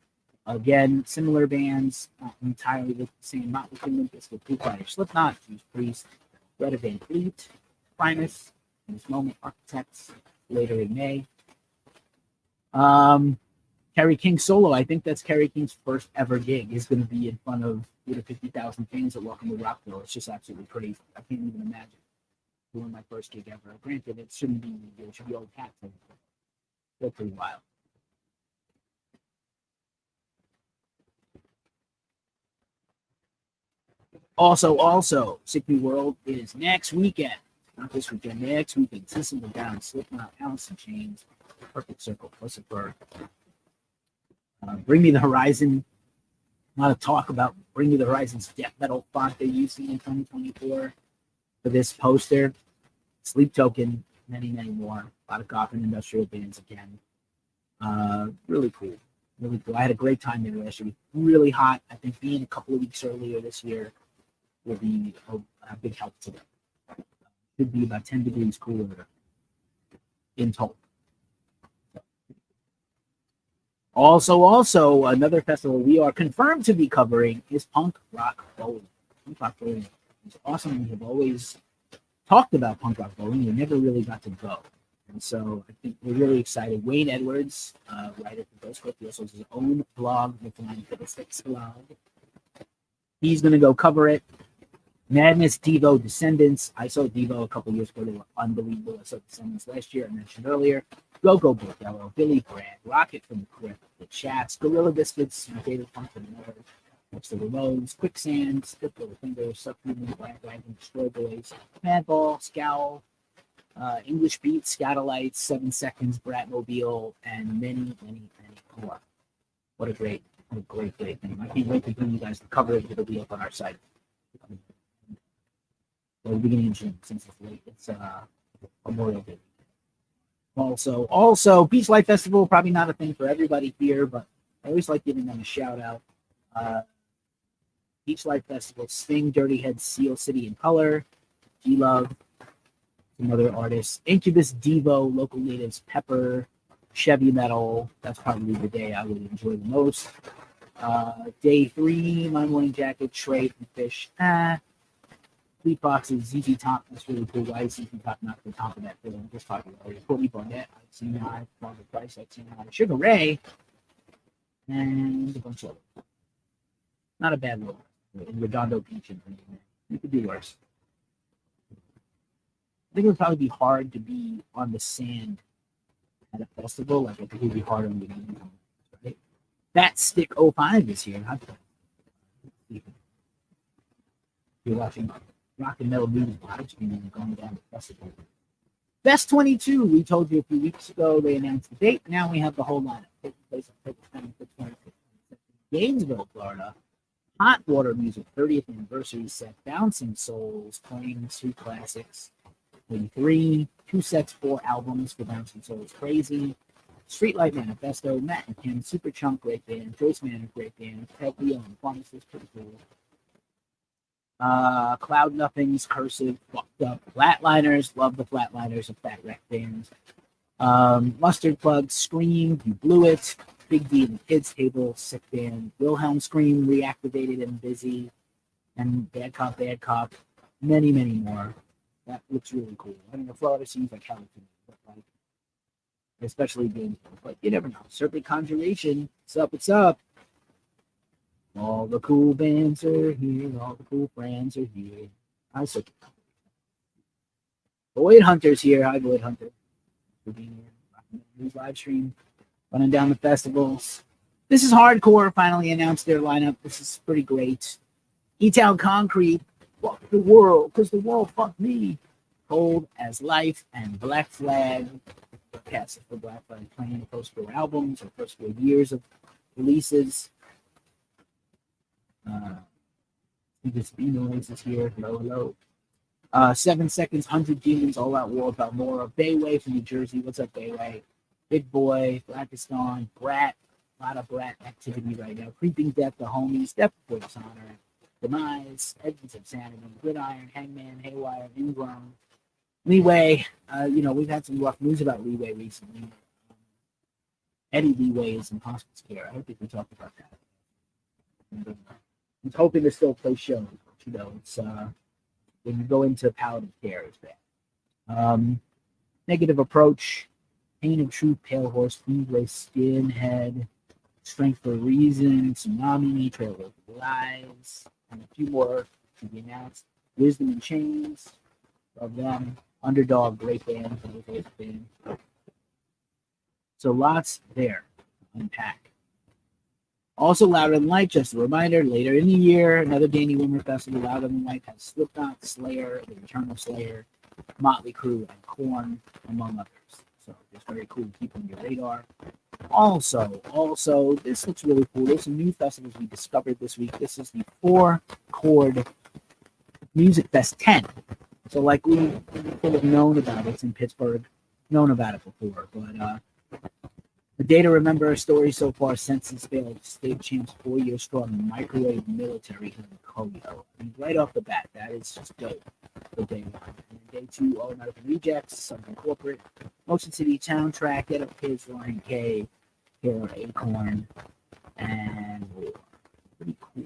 Again, similar bands, not entirely the same. Not within Memphis, with Foo Fighters, Slipknot, Judas Priest, Greta Van Fleet, Primus, in this moment, Architects, later in May. Kerry King solo. I think that's Kerry King's first ever gig. Is going to be in front of 50,000 fans at Welcome to Rockville. It's just absolutely crazy. I can't even imagine doing my first gig ever. Granted, it should be old hats. They're pretty wild. Also, Sick New World is next weekend. Not this weekend, next weekend. System of a Down, Slipknot, Alice in Chains, Perfect Circle, Pussy Bird. Bring Me the Horizon. A lot of talk about Bring Me the Horizon's death metal font they're using in 2024 for this poster. Sleep Token, many more. A lot of goth and industrial bands again. Really cool. Really cool. I had a great time there last year. It was really hot. I think being a couple of weeks earlier this year will be a big help to them. Should be about 10 degrees cooler in total. Also, another festival we are confirmed to be covering is Punk Rock Bowling. Punk Rock Bowling is awesome. We have always talked about Punk Rock Bowling. We never really got to go. And so I think we're really excited. Wayne Edwards, writer for Ghost Coast, he also has his own blog, the Hekseblad. He's going to go cover it. Madness, Devo, Descendants. I saw Devo a couple years ago. They were unbelievable. I saw Descendants last year. I mentioned earlier. Go Bordello, Billy Bragg, Rocket from the Crypt, The Chats, Gorilla Biscuits, my favorite punk from the North, Next to the Ramones, Quicksand, Stiff Little Fingers, Subhuman, Black Wagon, Destroy Boys, Madball, Scowl, English Beat, Scatolites, 7 Seconds, Bratmobile, and many more. What a great thing. I can't wait to bring you guys the coverage. It'll be up on our site. The beginning of June, since it's late. It's Memorial Day. Also, Beach Light Festival, probably not a thing for everybody here, but I always like giving them a shout out. Beach Light Festival, Sting, Dirty Head, Seal City in Color, G-Love, some other artists, Incubus, Devo, Local Natives, Pepper, Chevy Metal. That's probably the day I would enjoy the most. Day 3, My Morning Jacket, Trade, and Fish. Fleet Boxes, ZZ Top. That's really cool. Why is ZZ Top not the top of that film? I'm just talking about it. Courtney Barnett, I've seen High, Margaret Price, I've seen High, Sugar Ray, and a bunch of others. Not a bad look. In Redondo Beach, you could do worse. I think it would probably be hard to be on the sand at a festival. Like, I think it would be hard on the right? That Stick 05 is here. You're watching Rock and Metal News live stream and going down the festival. Best 22, we told you a few weeks ago. They announced the date. Now we have the whole lineup. Taking place on February 25th, Gainesville, Florida. Hot Water Music 30th anniversary set. Bouncing Souls playing 2 classics. 33, 2 sets, 4 albums for Bouncing Souls. Crazy. Streetlight Manifesto, Matt and Kim, Superchunk, great band. Joyce Manor, great band. Ted Leo and Pharmacist, pretty cool. Cloud Nothings, Cursive, Fucked Up, Flatliners, love the Flatliners of Fat Wreck bands. Mustard Plug, Scream, You Blew It, Big D and the Kids Table, sick band. Wilhelm Scream, Reactivated and Busy, and Bad Cop, many more. That looks really cool. I mean, the Florida seems like hell to me, but like, especially Gainesville. But you never know. Serpent Conjuration, what's up? All the cool bands are here. All the cool friends are here. I said, Void Hunter's here. Hi, Void Hunter. For being here. New live stream. Running down the festivals. This is Hardcore. Finally announced their lineup. This is pretty great. E-Town Concrete. Fuck the world, because the world fucked me. Cold as Life and Black Flag. Cast for Black Flag playing the first 4 albums or first 4 years of releases. This B-Noise is here. Hello, hello. 7 Seconds, 100 Demons, All Out War, about more of Bayway from New Jersey. What's up, Bayway? Big Boy, Blackest Dawn, Brat. A lot of Brat activity right now. Creeping Death, The Homies, Death Before Dishonor, Demise, Edmonds of Sanity, Gridiron, Hangman, Haywire, Ingrown, Leeway. We've had some rough news about Leeway recently. Eddie Leeway is in hospice care. I don't think we talked about that. I'm hoping to still play shows, but it's when you go into palliative care, it's bad. Negative Approach, Pain of Truth, Pale Horse, Queen's Skinhead, Strength for a Reason, Tsunami, Trail of Lies, and a few more to be announced. Wisdom in Chains, love them. Underdog, great band, great band. So lots there to unpack. Also, Louder Than Light, just a reminder, later in the year, another Danny Wimmer Festival. Louder Than Light has Slipknot, Slayer, The Return of Slayer, Motley Crue, and Korn, among others. So it's very cool to keep on your radar. Also, this looks really cool. There's some new festivals we discovered this week. This is the 4-Chord Music Fest 10. So like we could have known about it. It's in Pittsburgh, known about it before, but the day to remember a story so far, Census failed state champs 4 years strong microwave military in Koyo. I mean, right off the bat, that is just dope for day 1. And day 2, All American Rejects, Something Corporate, Motion City Town Track, Get Up Kids, Ryan K, Taylor Acorn, and more. Pretty cool.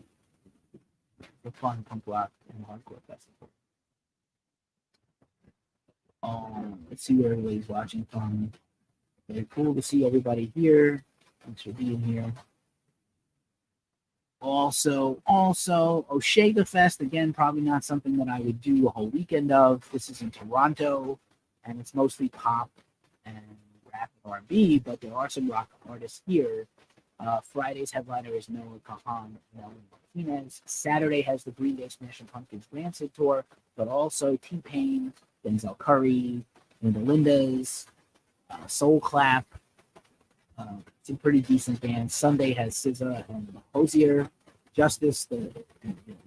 The fun punk rock and hardcore festival. Let's see where everybody's watching from. Very cool to see everybody here. Thanks for being here. Also, Osheaga Fest, again, probably not something that I would do a whole weekend of. This is in Toronto, and it's mostly pop and rap and R&B, but there are some rock artists here. Friday's headliner is Noah Kahan and Ellen Martinez. Saturday has the Green Day Smashing Pumpkins Rancid Tour, but also T-Pain, Denzel Curry, the Lindas, Soul Clap, some pretty decent bands. Sunday has SZA and Hosier, Justice, the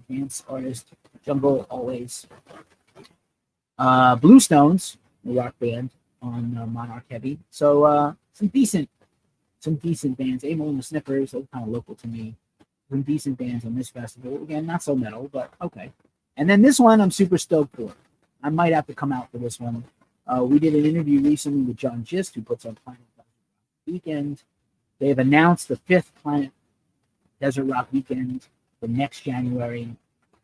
dance artist, Jungle Always, Bluestones, the rock band on Monarch Heavy. So some decent bands. Amo and the Sniffers, those kind of local to me. Some decent bands on this festival. Again, not so metal, but okay. And then this one I'm super stoked for. I might have to come out for this one. We did an interview recently with John Gist, who puts on Planet Desert Rock Weekend. They have announced the 5th Planet Desert Rock Weekend for next January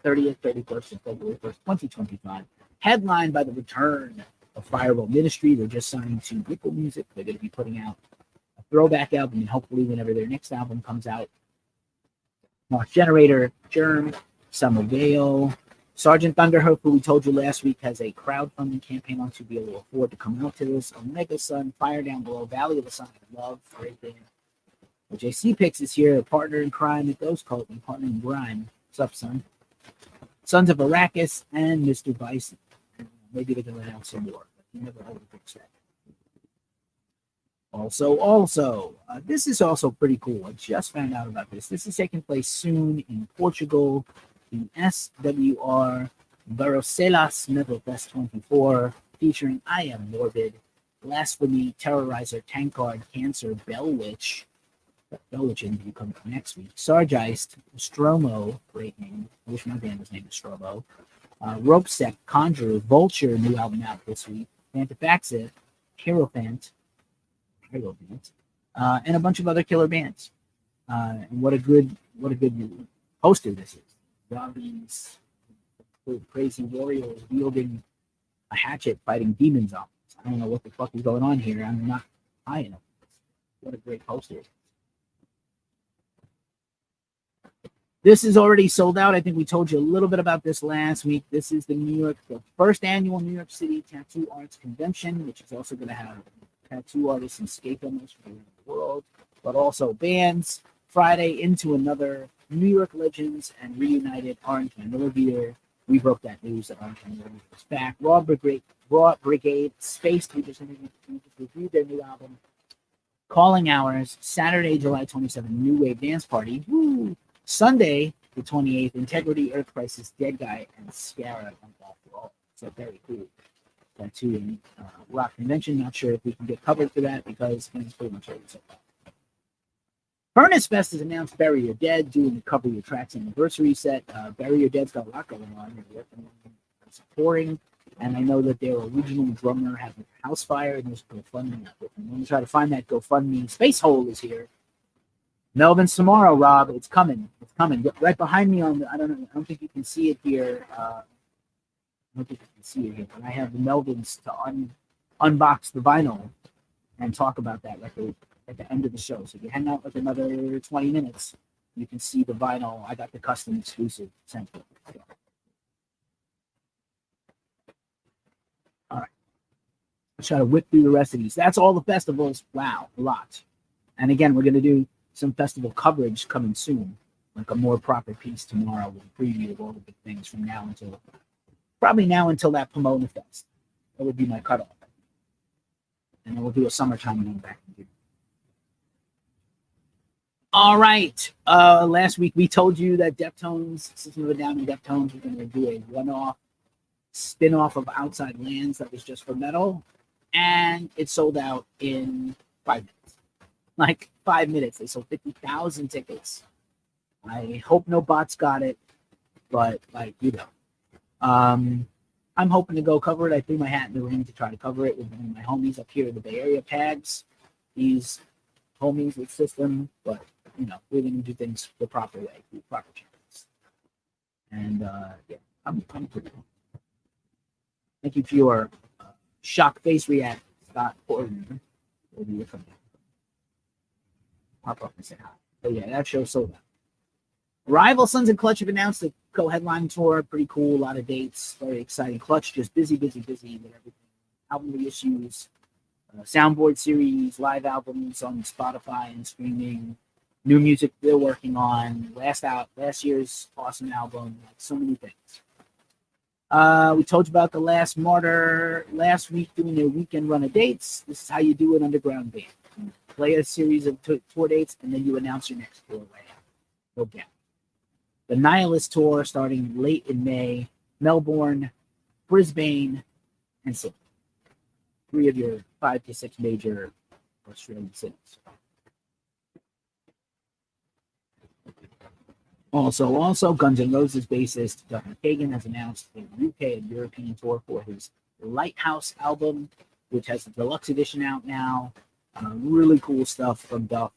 30th, 31st, and February 1st, 2025. Headlined by the return of Firewall Ministry. They're just signed to Ripple Music. They're going to be putting out a throwback album, and hopefully whenever their next album comes out, Mark Generator, Germ, Summer Gale, Sergeant Thunderhoof, who we told you last week, has a crowdfunding campaign on to be able to afford to come out to this. Omega Sun, Fire Down Below, Valley of the Sun, Love, great band. JC Pix is here, a partner in crime at Ghost Cult and partner in grime. What's up, son? Sons of Arrakis and Mr. Bison. Maybe they're going to announce some more, but you never hold the books that. Also, this is also pretty cool. I just found out about this. This is taking place soon in Portugal, in SWR Barroselas Metal Fest 24, featuring I Am Morbid, Blasphemy, Terrorizer, Tankard, Cancer, Bellwitch. Bellwitch interview coming up next week. Sargeist, Stromo, great name. I wish my band was named Stromo. Ropesec, Conjurer, Vulture, new album out this week. Fantafaxit, Hierophant, and a bunch of other killer bands. And what a good poster this is. Zombies, crazy warriors wielding a hatchet fighting demon zombies. I don't know what the fuck is going on here. I'm not high enough. What a great poster. This is already sold out. I think we told you a little bit about this last week. This is the first annual New York City Tattoo Arts Convention, which is also going to have tattoo artists and skate filmmakers from around the world, but also bands. Friday into another New York Legends and reunited Orange and Olivier. We broke that news that Orange and Olivier was back. Raw Brigade, Spaced. We just reviewed their new album. Calling Hours, Saturday, July 27th, New Wave Dance Party. Woo! Sunday, the 28th, Integrity, Earth Crisis, Dead Guy, and Scara. So very cool tattoo and rock convention. Not sure if we can get covered for that because it's pretty much already so far. Furnace Fest has announced Bury Your Dead doing the Cover Your Tracks anniversary set. Bury Your Dead's got a lot going on. They're working on supporting, and I know that their original drummer had a house fire and there's GoFundMe. I'm going to try to find that GoFundMe. Space Hole is here. Melvin's tomorrow, Rob. It's coming. It's coming. Right behind me on the, I don't think you can see it here. I don't think you can see it here, but I have the Melvins to unbox the vinyl and talk about that record at the end of the show. So if you hang out like another 20 minutes, you can see the vinyl. I got the custom exclusive sent to you. All right. Let's try to whip through the rest of these. That's all the festivals. Wow, a lot. And again, we're going to do some festival coverage coming soon, like a more proper piece tomorrow with a preview of all the big things from now until that Pomona Fest. That would be my cutoff. And then we'll do a summertime one back in June. All right. Last week we told you that Deftones, System of a Down and Deftones, were going to do a one-off spin-off of Outside Lands that was just for metal, and it sold out in 5 minutes. Like 5 minutes. They sold 50,000 tickets. I hope no bots got it, but I'm hoping to go cover it. I threw my hat in the ring to try to cover it with one of my homies up here in the Bay Area, Pags. These homies with System, but we're going to do things the proper way, the proper channels. And I'm pretty cool. Thank you for your shock face react, Scott Portman. Pop up and say hi. But yeah, that show sold out. Rival Sons and Clutch have announced a co-headline tour. Pretty cool, a lot of dates, very exciting. Clutch just busy with everything. Album reissues, soundboard series, live albums on Spotify and streaming, new music they're working on, last year's awesome album, so many things. We told you about The Last Martyr last week doing their weekend run of dates. This is how you do an underground band. You play a series of tour dates, and then you announce your next tour way out. No gap. The Nihilist Tour starting late in May, Melbourne, Brisbane, and Sydney. 3 of your 5 to 6 major Australian cities. Also, Guns N' Roses bassist Duff McKagan has announced a UK and European tour for his Lighthouse album, which has the deluxe edition out now. Really cool stuff from Duff.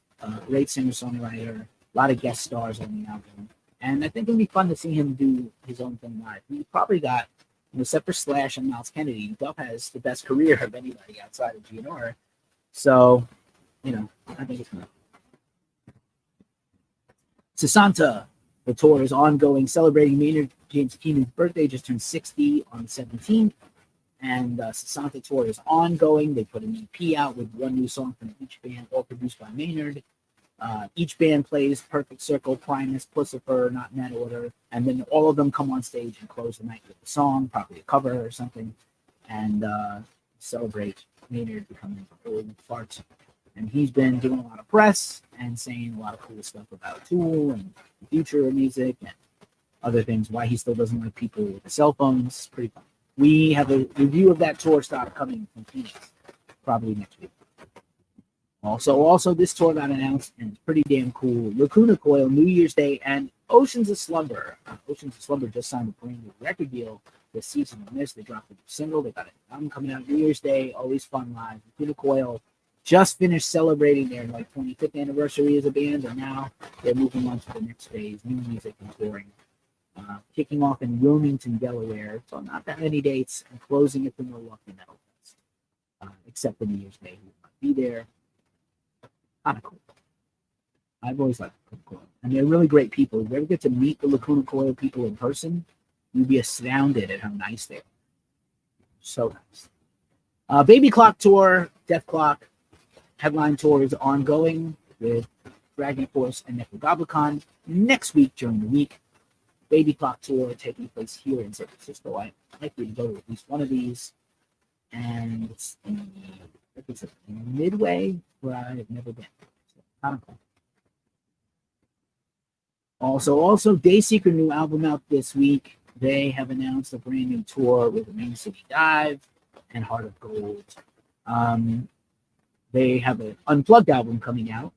Great singer-songwriter. A lot of guest stars on the album. And I think it'll be fun to see him do his own thing live. He's probably got, except for Slash and Miles Kennedy, Duff has the best career of anybody outside of GNR. So, I think it's fun. Sasanta, the tour is ongoing, celebrating Maynard James Keenan's birthday, just turned 60 on the 17th. And Sasanta tour is ongoing. They put an EP out with one new song from each band, all produced by Maynard. Each band plays Perfect Circle, Primus, Pussifer, not in that order. And then all of them come on stage and close the night with a song, probably a cover or something, and celebrate Maynard becoming old fart. And he's been doing a lot of press and saying a lot of cool stuff about Tool and the future of music and other things, why he still doesn't like people with cell phones. Pretty fun. We have a review of that tour stop coming from Phoenix, probably next week. Also, this tour got announced, and it's pretty damn cool. Lacuna Coil, New Year's Day, and Oceans of Slumber. Oceans of Slumber just signed a brand new record deal this season on this. They dropped a new single. They got an album coming out New Year's Day. Always fun live. Lacuna Coil just finished celebrating their 25th anniversary as a band, and now they're moving on to the next phase, new music and touring. Kicking off in Wilmington, Delaware, so not that many dates, and closing at the Milwaukee Metal Fest, except for New Year's Day. We might be there. Kind of cool. I've always liked Lacuna Coil. And they're really great people. If you ever get to meet the Lacuna Coil people in person, you'd be astounded at how nice they are. So nice. Baby Clock Tour, Death Clock headline tour is ongoing with Dragon Force and Necrogoblicon next week during the week. Baby Clock Tour taking place here in San Francisco. I'm likely to go to at least one of these. And it's Midway, where I've never been. So, kind of cool. Also, Dayseeker new album out this week. They have announced a brand new tour with Main City Dive and Heart of Gold. They have an unplugged album coming out,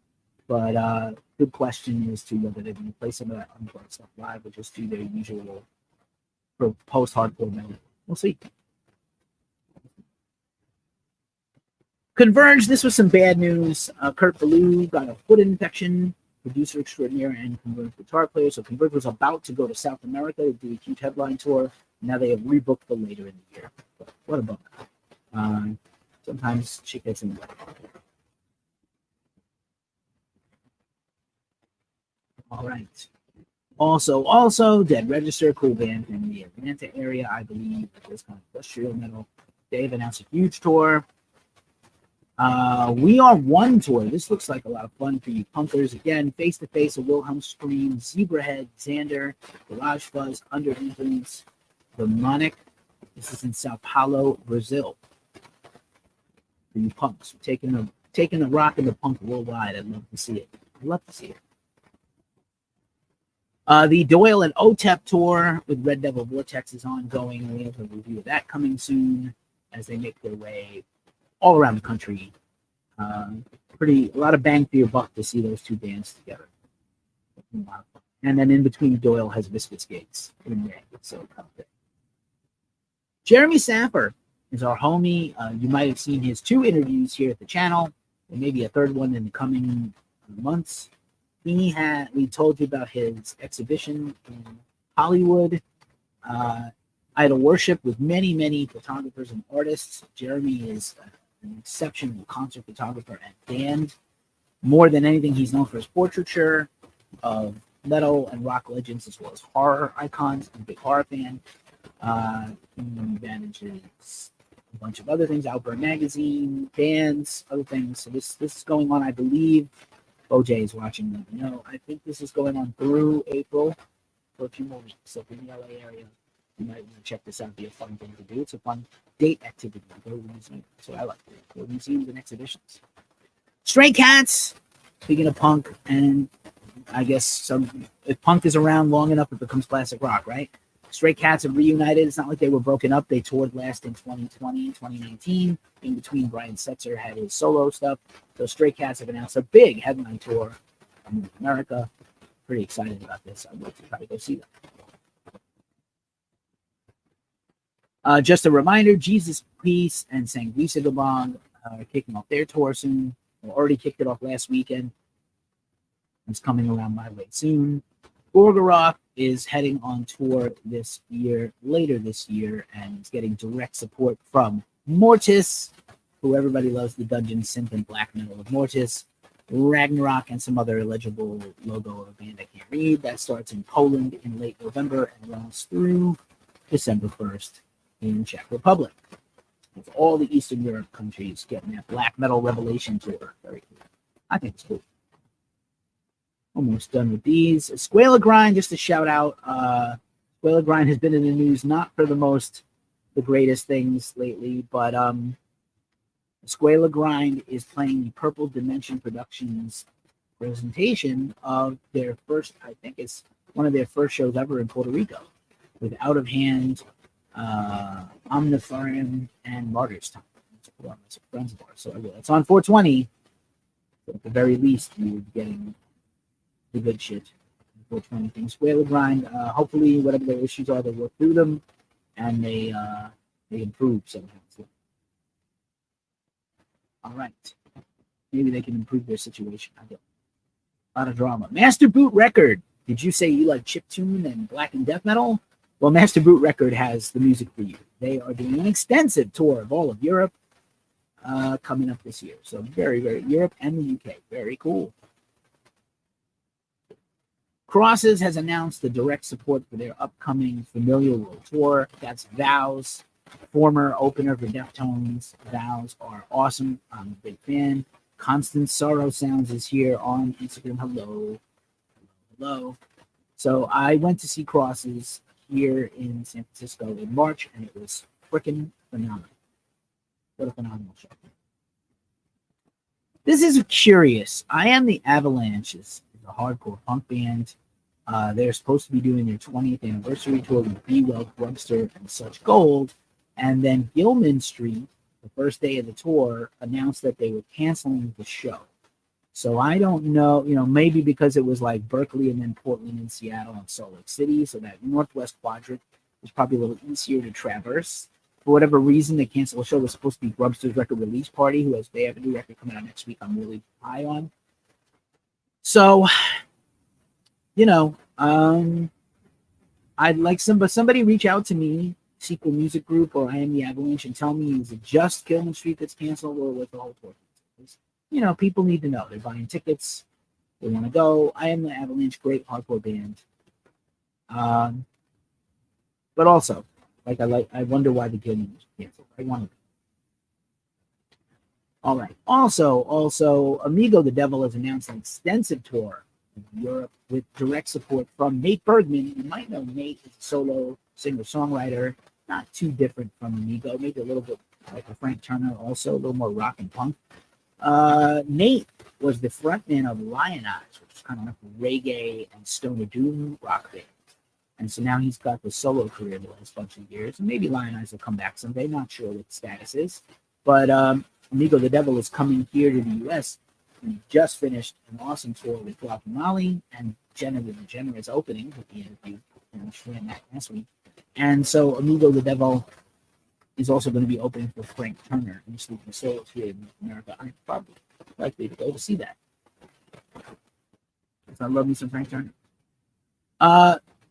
but good question as to whether they're going to play some of that unplugged stuff live or just do their usual post-hardcore metal. We'll see. Converge, this was some bad news. Kurt Ballou got a foot infection, producer extraordinaire and Converge guitar player. So Converge was about to go to South America to do a huge headline tour. Now they have rebooked for later in the year. But what a bummer. Sometimes she gets in the way. All right. Also, Dead Register, cool band from the Atlanta area, I believe. It's kind of industrial metal. They've announced a huge tour. We Are One tour. This looks like a lot of fun for you punkers. Again, Face to Face, a Wilhelm Scream, Zebrahead, Xander, Garage Fuzz, Under Influence, Demonic. This is in Sao Paulo, Brazil. For you punks, taking the rock and the punk worldwide. I'd love to see it. The Doyle and OTEP tour with Red Devil Vortex is ongoing. We have a review of that coming soon as they make their way all around the country. A lot of bang for your buck to see those two bands together. And then in between, Doyle has Misfits Gates in May. So Jeremy Saffer is our homie. You might have seen his 2 interviews here at the channel, and maybe a third one in the coming months. We told you about his exhibition in Hollywood, Idol Worship, with many photographers and artists. Jeremy is an exceptional concert photographer and band. More than anything, he's known for his portraiture of metal and rock legends as well as horror icons. I'm a big horror fan. He manages a bunch of other things, Outburn Magazine, bands, other things. So this is going on, I believe. OJ is watching, let me know. I think this is going on through April for a few more weeks. So if you're in the LA area, you might want to check this out. It'd be a fun thing to do. It's a fun date activity. Go to museums. So I like it. Go to museums and exhibitions. Stray Cats, speaking of punk, and I guess if punk is around long enough, it becomes classic rock, right? Stray Cats have reunited. It's not like they were broken up. They toured last in 2020 and 2019. In between, Brian Setzer had his solo stuff. So Stray Cats have announced a big headline tour in North America. Pretty excited about this. I'd like to try to go see them. Just a reminder, Jesus Peace and Sanguisa Gabong are kicking off their tour soon. They already kicked it off last weekend. It's coming around my way soon. Gorgoroth is heading on tour later this year, and is getting direct support from Mortis, who everybody loves, the dungeon synth and black metal of Mortis, Ragnarok, and some other illegible logo of a band I can't read. That starts in Poland in late November and runs through December 1st in Czech Republic. With all the Eastern Europe countries getting that black metal revelation tour. Very cool. I think it's cool. Almost done with these. Squala Grind, just a shout out. Squala Grind has been in the news, not for the greatest things lately, but Squala Grind is playing the Purple Dimension Productions presentation of their first, I think it's one of their first shows ever in Puerto Rico, with Out of Hand, Omnifarium, and Martyrs Time. It's a friends of ours. So it's on 420. So at the very least, you're getting the good shit. 420 things. Squala Grind. Hopefully, whatever their issues are, they work through them and they improve somehow. So, all right. Maybe they can improve their situation. I don't. A lot of drama. Master Boot Record. Did you say you like chiptune and black and death metal? Well, Master Boot Record has the music for you. They are doing an extensive tour of all of Europe coming up this year. So very, very Europe and the UK. Very cool. Crosses has announced the direct support for their upcoming Familiar World Tour. That's Vows, former opener for Deftones. Vows are awesome. I'm a big fan. Constant Sorrow Sounds is here on Instagram. Hello. Hello. So I went to see Crosses here in San Francisco in March, and it was freaking phenomenal. What a phenomenal show. This is curious. I Am the Avalanches is a hardcore punk band. They're supposed to be doing their 20th anniversary tour with Be Well, Grubster, and Such Gold. And then Gilman Street, the first day of the tour, announced that they were canceling the show. So I don't know, maybe because it was like Berkeley and then Portland and Seattle and Salt Lake City. So that Northwest quadrant was probably a little easier to traverse. For whatever reason, they canceled the show. It was supposed to be Grubster's record release party, they have a new record coming out next week I'm really high on. So, I'd like somebody reach out to me, Sequel Music Group or I Am the Avalanche, and tell me, is it just Gilman Street that's canceled or with the whole tour? People need to know. They're buying tickets. They want to go. I Am the Avalanche, great hardcore band. But also, I wonder why the Gilman was canceled. I want to. All right. Also, Amigo the Devil has announced an extensive tour in Europe with direct support from Nate Bergman. You might know Nate is a solo singer-songwriter, not too different from Amigo, maybe a little bit like a Frank Turner, also a little more rock and punk. Nate was the frontman of Lion Eyes, which is kind of like a reggae and stoner doom rock band. And so now he's got the solo career the last bunch of years. And maybe Lion Eyes will come back someday. Not sure what the status is. But Amigo the Devil is coming here to the U.S. We just finished an awesome tour with Rocky Molly, and Jenna the Jenner is opening with the interview. She ran that last week. And so Amigo the Devil is also going to be opening for Frank Turner in Sleeping Souls here in America. I'm probably likely to go to see that. I love me some Frank Turner.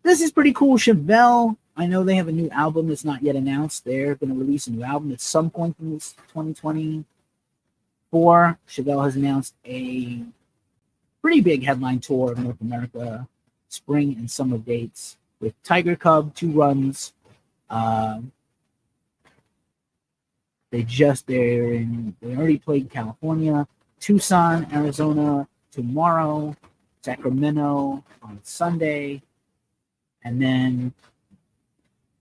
This is pretty cool. Chevelle, I know they have a new album that's not yet announced. They're going to release a new album at some point in this 2024. Chevelle has announced a pretty big headline tour of North America, spring and summer dates with Tiger Cub, 2 runs. They already played California, Tucson, Arizona tomorrow, Sacramento on Sunday, and then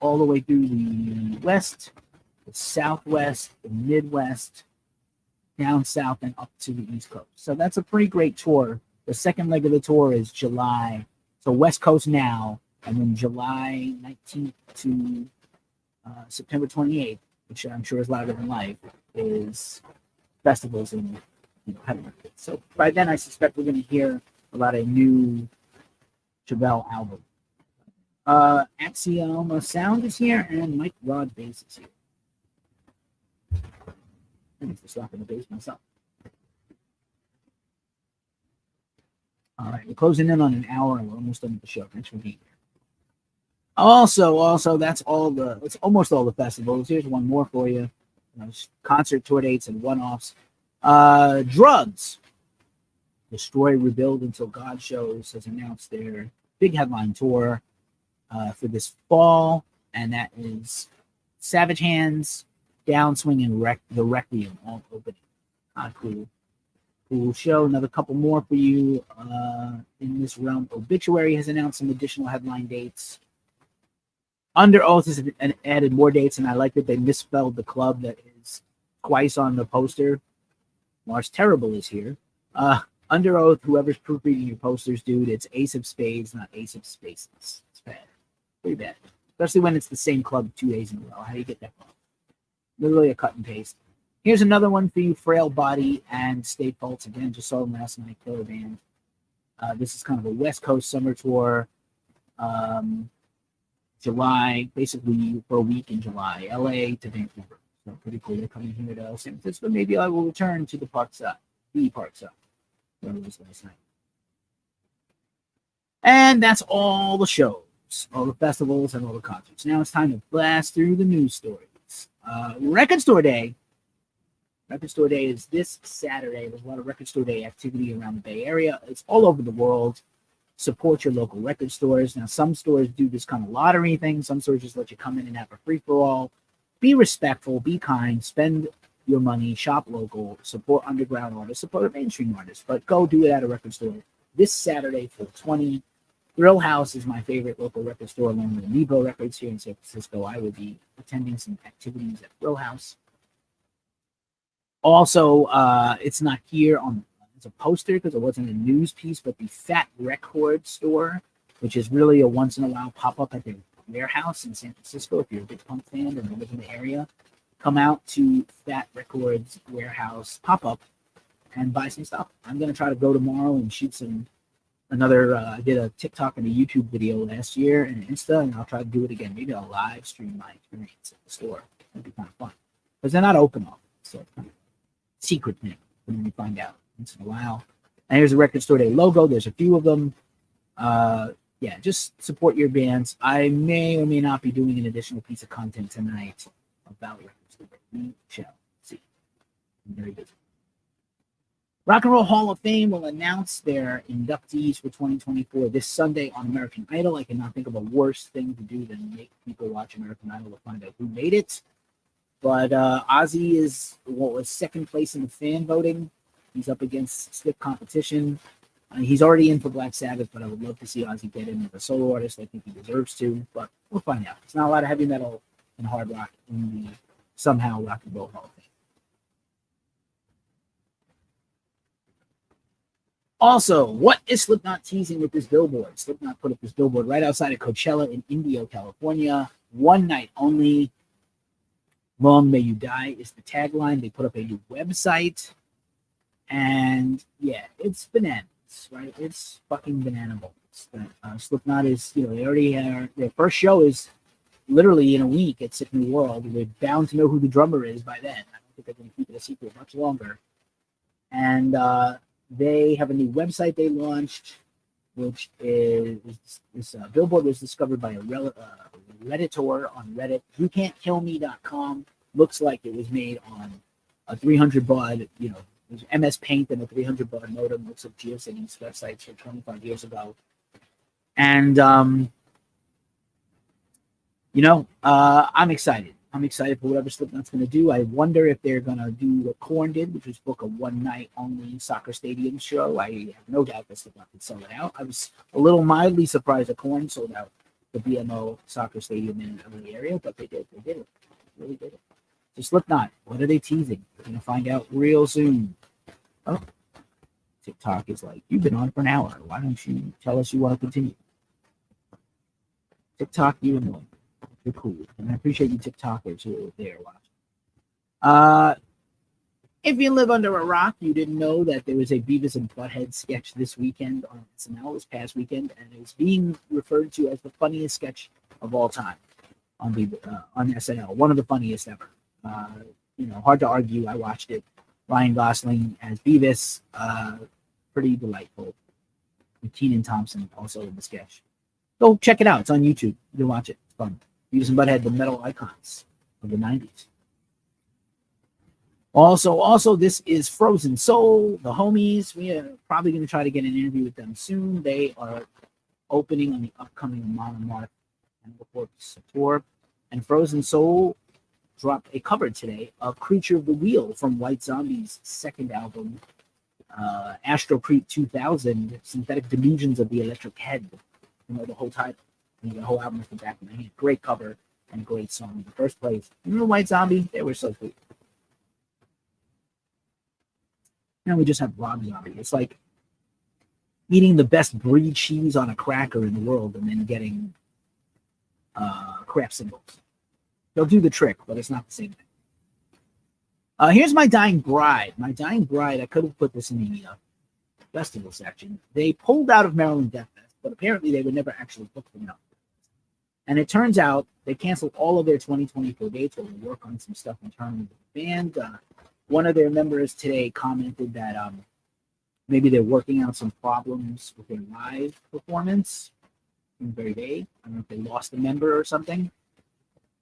all the way through the West, the Southwest, the Midwest, down south, and up to the East Coast. So that's a pretty great tour. The second leg of the tour is July. So West Coast now, and then July 19th to September 28th, which I'm sure is louder than life, is festivals in heaven. So by then, I suspect we're going to hear about a new Chevelle album. Axioma Sound is here, and Mike Rod Bass is here. I need to stop in the bass myself. All right, we're closing in on an hour, and we're almost done with the show. Thanks for being here. Also, that's almost all the festivals. Here's one more for you. Concert tour dates and one-offs. Drugs. Destroy, Rebuild Until God Shows has announced their big headline tour for this fall, and that is Savage Hands, Downswing, and the Requiem all opening. Cool show. Another couple more for you in this realm. Obituary has announced some additional headline dates. Under Oath has added more dates, and I like that they misspelled the club that is twice on the poster. Mars Terrible is here. Under Oath, whoever's proofreading your posters, dude, it's Ace of Spades, not Ace of Spaces. It's bad. Pretty bad. Especially when it's the same club 2 days in a row. How do you get that wrong? Literally a cut and paste. Here's another one for you, Frail Body and State Faults. Again, just saw them last night, killer band. This is kind of a West Coast summer tour. July, basically for a week in July, LA to Vancouver. So pretty cool. They're coming here to San Francisco. Maybe I will return to the park side, where it was last night. And that's all the shows, all the festivals, and all the concerts. Now it's time to blast through the news stories. Record Store Day. Record Store Day is this Saturday. There's a lot of Record Store Day activity around the Bay Area. It's all over the world. Support your local record stores. Now, some stores do this kind of lottery thing. Some stores just let you come in and have a free-for-all. Be respectful, be kind, spend your money, shop local, support underground artists, support mainstream artists, but go do it at a record store. This Saturday, 420, Grill House is my favorite local record store, along with Nebo Records here in San Francisco. I will be attending some activities at Grill House. Also, it's not here on as a poster because it wasn't a news piece, but the Fat Record store, which is really a once-in-a-while pop-up at their warehouse in San Francisco. If you're a big punk fan and you live in the area, come out to Fat Records warehouse pop-up and buy some stuff. I'm going to try to go tomorrow and shoot I did a TikTok and a YouTube video last year and Insta, and I'll try to do it again. Maybe I'll live stream my experience at the store. That'd be kind of fun. Because they're not open all, so kind of secret thing when we find out once in a while. And here's the Record Store Day logo. There's a few of them. Yeah, just support your bands. I may or may not be doing an additional piece of content tonight about Record Store Day. We shall see. I'm very busy. Rock and Roll Hall of Fame will announce their inductees for 2024 this Sunday on American Idol. I cannot think of a worse thing to do than make people watch American Idol to find out who made it. But Ozzy was second place in the fan voting. He's up against stiff competition. He's already in for Black Sabbath, but I would love to see Ozzy get in as a solo artist. I think he deserves to, but we'll find out. There's not a lot of heavy metal and hard rock in the somehow Rock and Roll Hall of Fame. Also, what is Slipknot teasing with this billboard? Slipknot put up this billboard right outside of Coachella in Indio, California. One night only. Long may you die is the tagline. They put up a new website. And yeah, it's bananas, right? It's fucking banana bolts. Slipknot is, they already have their first show is literally in a week at Sick New World. We're bound to know who the drummer is by then. I don't think they're going to keep it a secret much longer. And they have a new website they launched, which is this billboard was discovered by a Redditor on Reddit. YouCan'tKillMe.com. Looks like it was made on a 300 baud, there's MS Paint and a 300 baud modem. Looks like GeoCities websites from 25 years ago. And, I'm excited. I'm excited for whatever Slipknot's going to do. I wonder if they're going to do what Korn did, which was book a one-night-only soccer stadium show. I have no doubt that Slipknot could sell it out. I was a little mildly surprised that Korn sold out the BMO soccer stadium in the area, but they did. They did it. They really did it. So Slipknot, what are they teasing? We're going to find out real soon. Oh, TikTok is like, you've been on for an hour. Why don't you tell us you want to continue? TikTok, you annoy me. You're cool. And I appreciate you TikTokers who are there watching. If you live under a rock, you didn't know that there was a Beavis and Butthead sketch this weekend on SNL this past weekend, and it was being referred to as the funniest sketch of all time on SNL. One of the funniest ever. Hard to argue. I watched it. Ryan Gosling as Beavis. Pretty delightful. And Kenan Thompson also in the sketch. Go check it out. It's on YouTube. You can watch it. It's fun. Beavis and Butthead, the metal icons of the 90s. Also, this is Frozen Soul, the homies. We are probably going to try to get an interview with them soon. They are opening on the upcoming Monomarth and Reports tour. And Frozen Soul dropped a cover today of Creature of the Wheel from White Zombie's second album, Astrocrete 2000, Synthetic Delusions of the Electric Head. The whole title. The whole album is the back of my hand. Great cover and great song in the first place. Remember White Zombie? They were so sweet. Now we just have Rob Zombie. It's like eating the best brie cheese on a cracker in the world and then getting craft singles. They'll do the trick, but it's not the same thing. Here's My Dying Bride. My Dying Bride, I could have put this in the festival section. They pulled out of Maryland Death Fest, but apparently they were never actually booked for Maryland. And it turns out they canceled all of their 2024 dates while they work on some stuff internally with the band. One of their members today commented that maybe they're working out some problems with their live performance. Very vague. I don't know if they lost a member or something.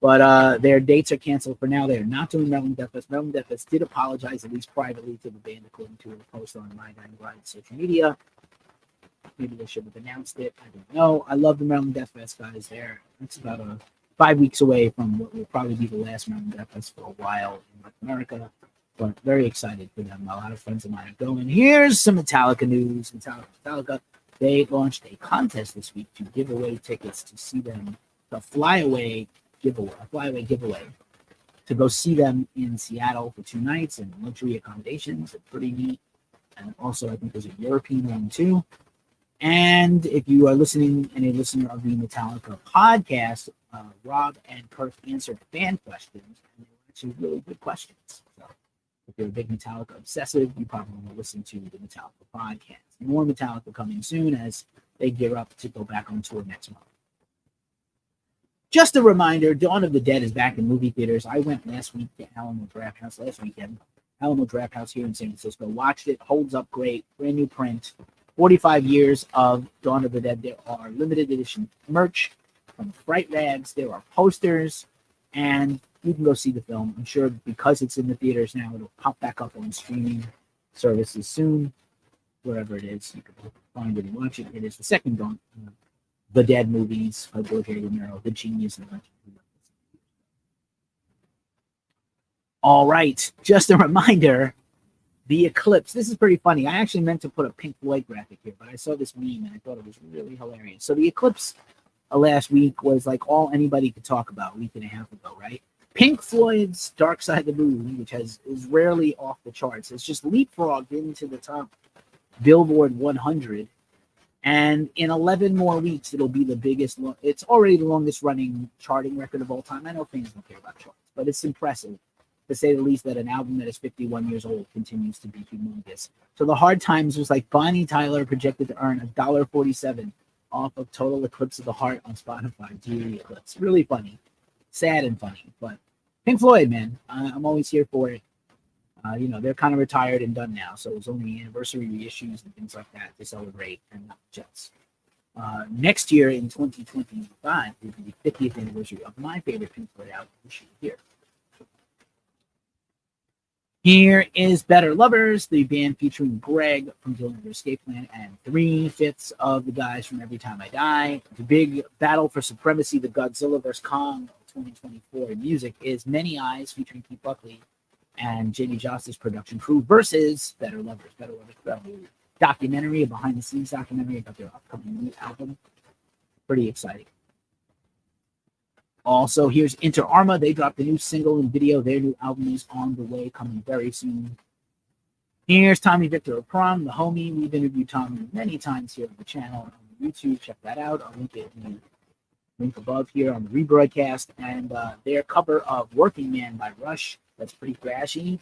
But their dates are canceled for now. They are not doing Maryland Death Fest. Maryland Death Fest did apologize, at least privately, to the band, according to a post on My Dying Bride's social media. Maybe they should have announced it. I don't know. I love the Maryland Death Fest guys there. It's about 5 weeks away from what will probably be the last Maryland Death Fest for a while in North America. But very excited for them. A lot of friends of mine are going. Here's some Metallica news. Metallica, they launched a contest this week to give away tickets to see them, a flyaway giveaway, to go see them in Seattle for 2 nights and luxury accommodations. It's pretty neat. And also, I think there's a European one too. And if you are listening and a listener of the Metallica podcast, Rob and Kirk answered fan questions, and they were actually really good questions. So if you're a big Metallica obsessive, you probably want to listen to the Metallica podcast. More Metallica coming soon as they gear up to go back on tour next month. Just a reminder, Dawn of the Dead is back in movie theaters. I went last week to Alamo Drafthouse last weekend. Alamo Drafthouse here in San Francisco. Watched it. Holds up great. Brand new print. 45 years of Dawn of the Dead. There are limited edition merch from Fright Rags. There are posters. And you can go see the film. I'm sure because it's in the theaters now, it'll pop back up on streaming services soon. Wherever it is, you can find it and watch it. It is the second Dawn the Dead movies by George A. Romero, the genius and legend. All right, just a reminder, the eclipse. This is pretty funny. I actually meant to put a Pink Floyd graphic here, but I saw this meme and I thought it was really hilarious. So the eclipse last week was like all anybody could talk about a week and a half ago, right? Pink Floyd's Dark Side of the Moon, which is rarely off the charts, it's just leapfrogged into the top Billboard 100. And in 11 more weeks, it'll be the biggest. It's already the longest running charting record of all time. I know fans don't care about charts, but it's impressive, to say the least, that an album that is 51 years old continues to be humongous. So the Hard Times was like Bonnie Tyler projected to earn $1.47 off of Total Eclipse of the Heart on Spotify. Gee, Eclipse. Really funny. Sad and funny. But Pink Floyd, man, I'm always here for it. They're kind of retired and done now, so it was only anniversary reissues and things like that to celebrate, and not just. Next year in 2025 will be the 50th anniversary of my favorite Pink Floyd album, which you hear. Here is Better Lovers, the band featuring Greg from Dillinger Escape Plan and 3/5 of the guys from Every Time I Die. The big battle for supremacy, the Godzilla vs. Kong 2024 music, is Many Eyes featuring Pete Buckley and JD Joss's production crew versus Better Lovers. Better Lovers, documentary, a behind-the-scenes documentary about their upcoming new album. Pretty exciting. Also, here's Inter Arma. They dropped a new single and video. Their new album is on the way, coming very soon. Here's Tommy Victor of Prom, the homie. We've interviewed Tommy many times here on the channel on YouTube. Check that out. I'll link it in the link above here on the rebroadcast. And their cover of Working Man by Rush. That's pretty thrashy.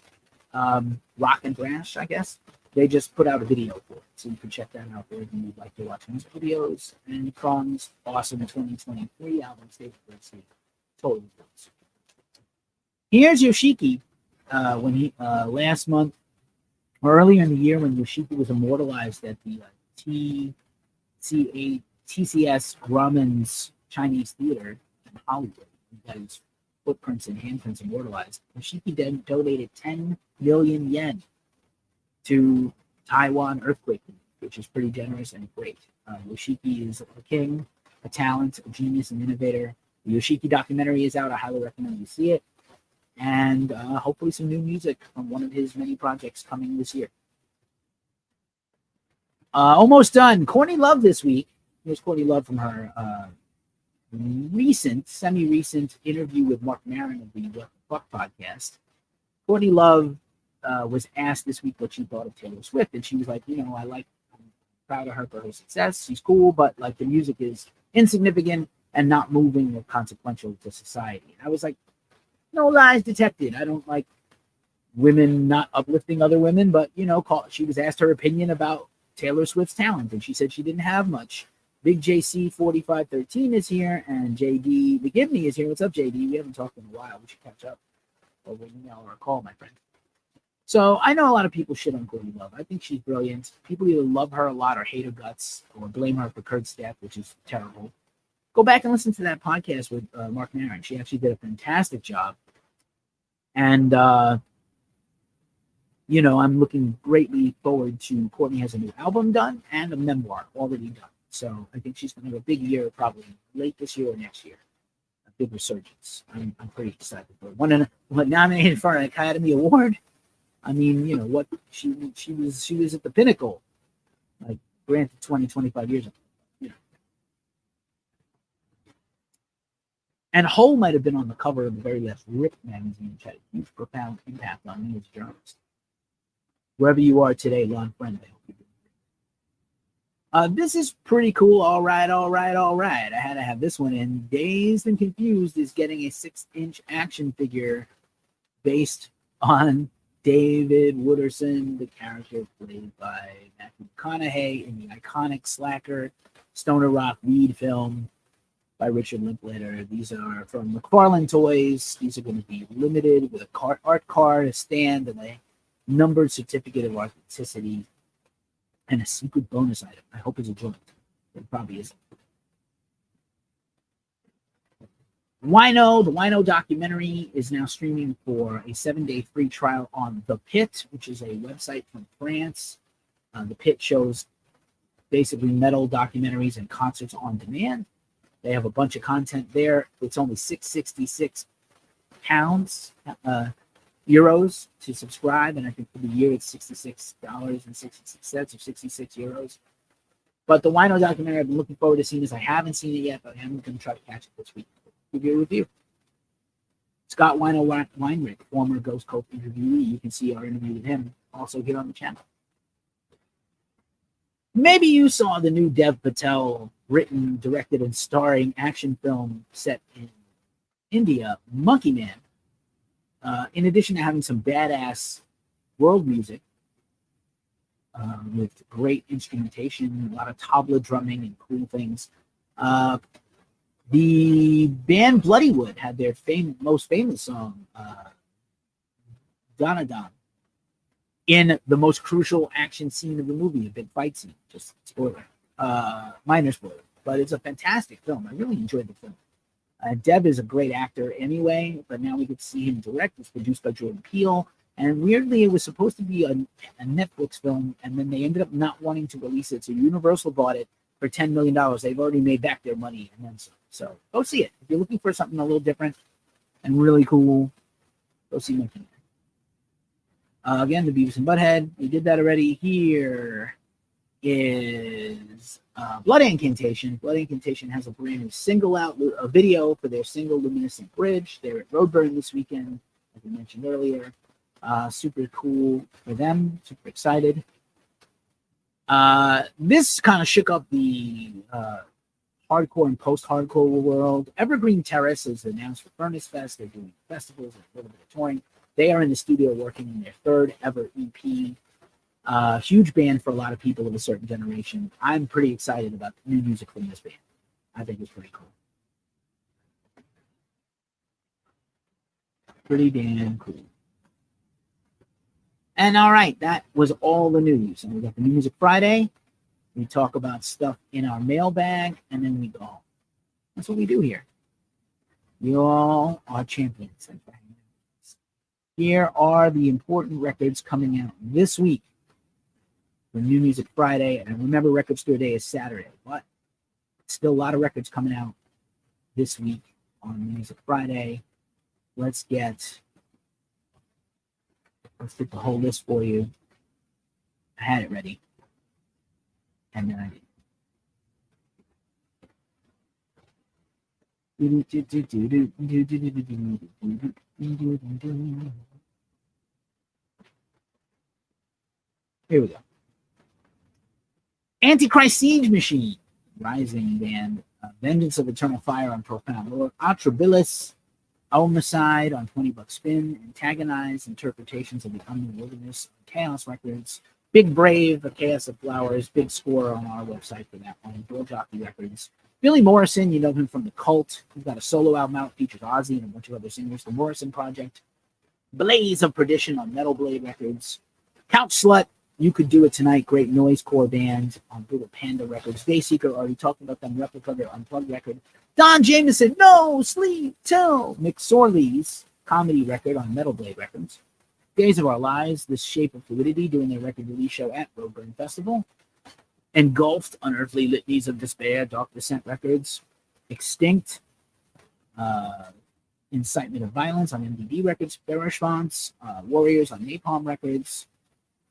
Rock and thrash, I guess. They just put out a video for it, so you can check that out there if you'd like to watch music videos. And Prom's awesome 2023 album, State for State. Totally awesome. Here's Yoshiki. When he last month, or earlier in the year, when Yoshiki was immortalized at the TCS Grauman's Chinese Theater in Hollywood. He got his footprints and handprints immortalized. Yoshiki donated 10 million yen to Taiwan earthquake, which is pretty generous and great. Yoshiki is a king, a talent, a genius, an innovator. The Yoshiki documentary is out. I highly recommend you see it. And hopefully some new music from one of his many projects coming this year. Almost done. Courtney Love this week. Here's Courtney Love from her semi-recent interview with Mark Maron of the What the Fuck podcast. Courtney Love was asked this week what she thought of Taylor Swift, and she was like, I'm proud of her for her success. She's cool, but like the music is insignificant and not moving or consequential to society. And I was like, no lies detected. I don't like women not uplifting other women, but she was asked her opinion about Taylor Swift's talent, and she said she didn't have much. Big JC 4513 is here, and JD McGivney is here. What's up, JD? We haven't talked in a while. We should catch up over email or a call, my friend. So I know a lot of people shit on Courtney Love. I think she's brilliant. People either love her a lot or hate her guts or blame her for Kurt's death, which is terrible. Go back and listen to that podcast with Mark Maron. She actually did a fantastic job. And I'm looking greatly forward to Courtney has a new album done and a memoir already done. So I think she's going to have a big year, probably late this year or next year. A big resurgence. I'm pretty excited for it. What nominated for an Academy Award? I mean, what she was at the pinnacle, like granted 20, 25 years ago. And Hull might have been on the cover of the very last Rip magazine, which had a huge, profound impact on me as a journalist. Wherever you are today, Lon Friend, I hope you do. This is pretty cool. All right. I had to have this one in. Dazed and Confused is getting a 6-inch action figure based on David Wooderson, the character played by Matthew McConaughey in the iconic Slacker Stoner Rock Weed film by Richard Linklater. These are from McFarlane Toys. These are going to be limited with a art card, a stand, and a numbered certificate of authenticity, and a secret bonus item. I hope it's a joint. It probably isn't. The Wino documentary is now streaming for a 7-day free trial on The Pit, which is a website from France. The Pit shows basically metal documentaries and concerts on demand. They have a bunch of content there. It's only €6.66 euros to subscribe, and I think for the year it's $66.66 or 66 euros. But the Wino documentary I've been looking forward to seeing this. I haven't seen it yet, but I'm going to try to catch it this week. Give you a review. Scott Weinrich, former Ghost Cult interviewee. You can see our interview with him also here on the channel. Maybe you saw the new Dev Patel written, directed, and starring action film set in India, Monkey Man. In addition to having some badass world music with great instrumentation, a lot of tabla drumming and cool things, the band Bloodywood had their most famous song, Donna Don, in the most crucial action scene of the movie, a big fight scene. Just spoiler, minor spoiler, but it's a fantastic film. I really enjoyed the film. Dev is a great actor anyway, but now we get to see him direct. It's produced by Jordan Peele, and weirdly, it was supposed to be a Netflix film, and then they ended up not wanting to release it, so Universal bought it for $10 million. They've already made back their money and then some. So go see it. If you're looking for something a little different and really cool, go see Monkey Man. Again, the Beavis and Butthead. We did that already. Here is Blood Incantation. Blood Incantation has a brand new single out, a video for their single Luminescent Bridge. They're at Roadburn this weekend, as we mentioned earlier. Super cool for them. Super excited. This kind of shook up the hardcore and post-hardcore world. Evergreen Terrace is announced for Furnace Fest. They're doing festivals and a little bit of touring. They are in the studio working on their third ever EP. Huge band for a lot of people of a certain generation. I'm pretty excited about the new music from this band. I think it's pretty cool. Pretty damn cool. And all right, that was all the news. And we got the New Music Friday. We talk about stuff in our mailbag, and then we go home. That's what we do here. You all are champions. Here are the important records coming out this week for New Music Friday. And remember, Record Store Day is Saturday, but still a lot of records coming out this week on New Music Friday. Let's get the whole list for you. I had it ready. And then I did. Here we go. Antichrist Siege Machine, Rising Band, Vengeance of Eternal Fire on Profound Lore, Atrabilis, Homicide on 20 Buck Spin, Antagonize, Interpretations of the Unknown Wilderness, Chaos Records, Big Brave, A Chaos of Flowers, big score on our website for that one, Door Jockey Records. Billy Morrison, you know him from The Cult. He's got a solo album out, features Ozzy and a bunch of other singers, The Morrison Project. Blaze of Perdition on Metal Blade Records. Couch Slut, You Could Do It Tonight, great noisecore band on Little Panda Records. Dayseeker, already talked about them, Replica, their Unplugged record. Don Jameson, No Sleep Till, Mick Sorley's comedy record on Metal Blade Records. Days of Our Lives, The Shape of Fluidity, doing their record release show at Roadburn Festival. Engulfed, Unearthly Litanies of Despair, Dark Descent Records. Extinct, Incitement of Violence on MDB Records, Fair Response. Warriors on Napalm Records.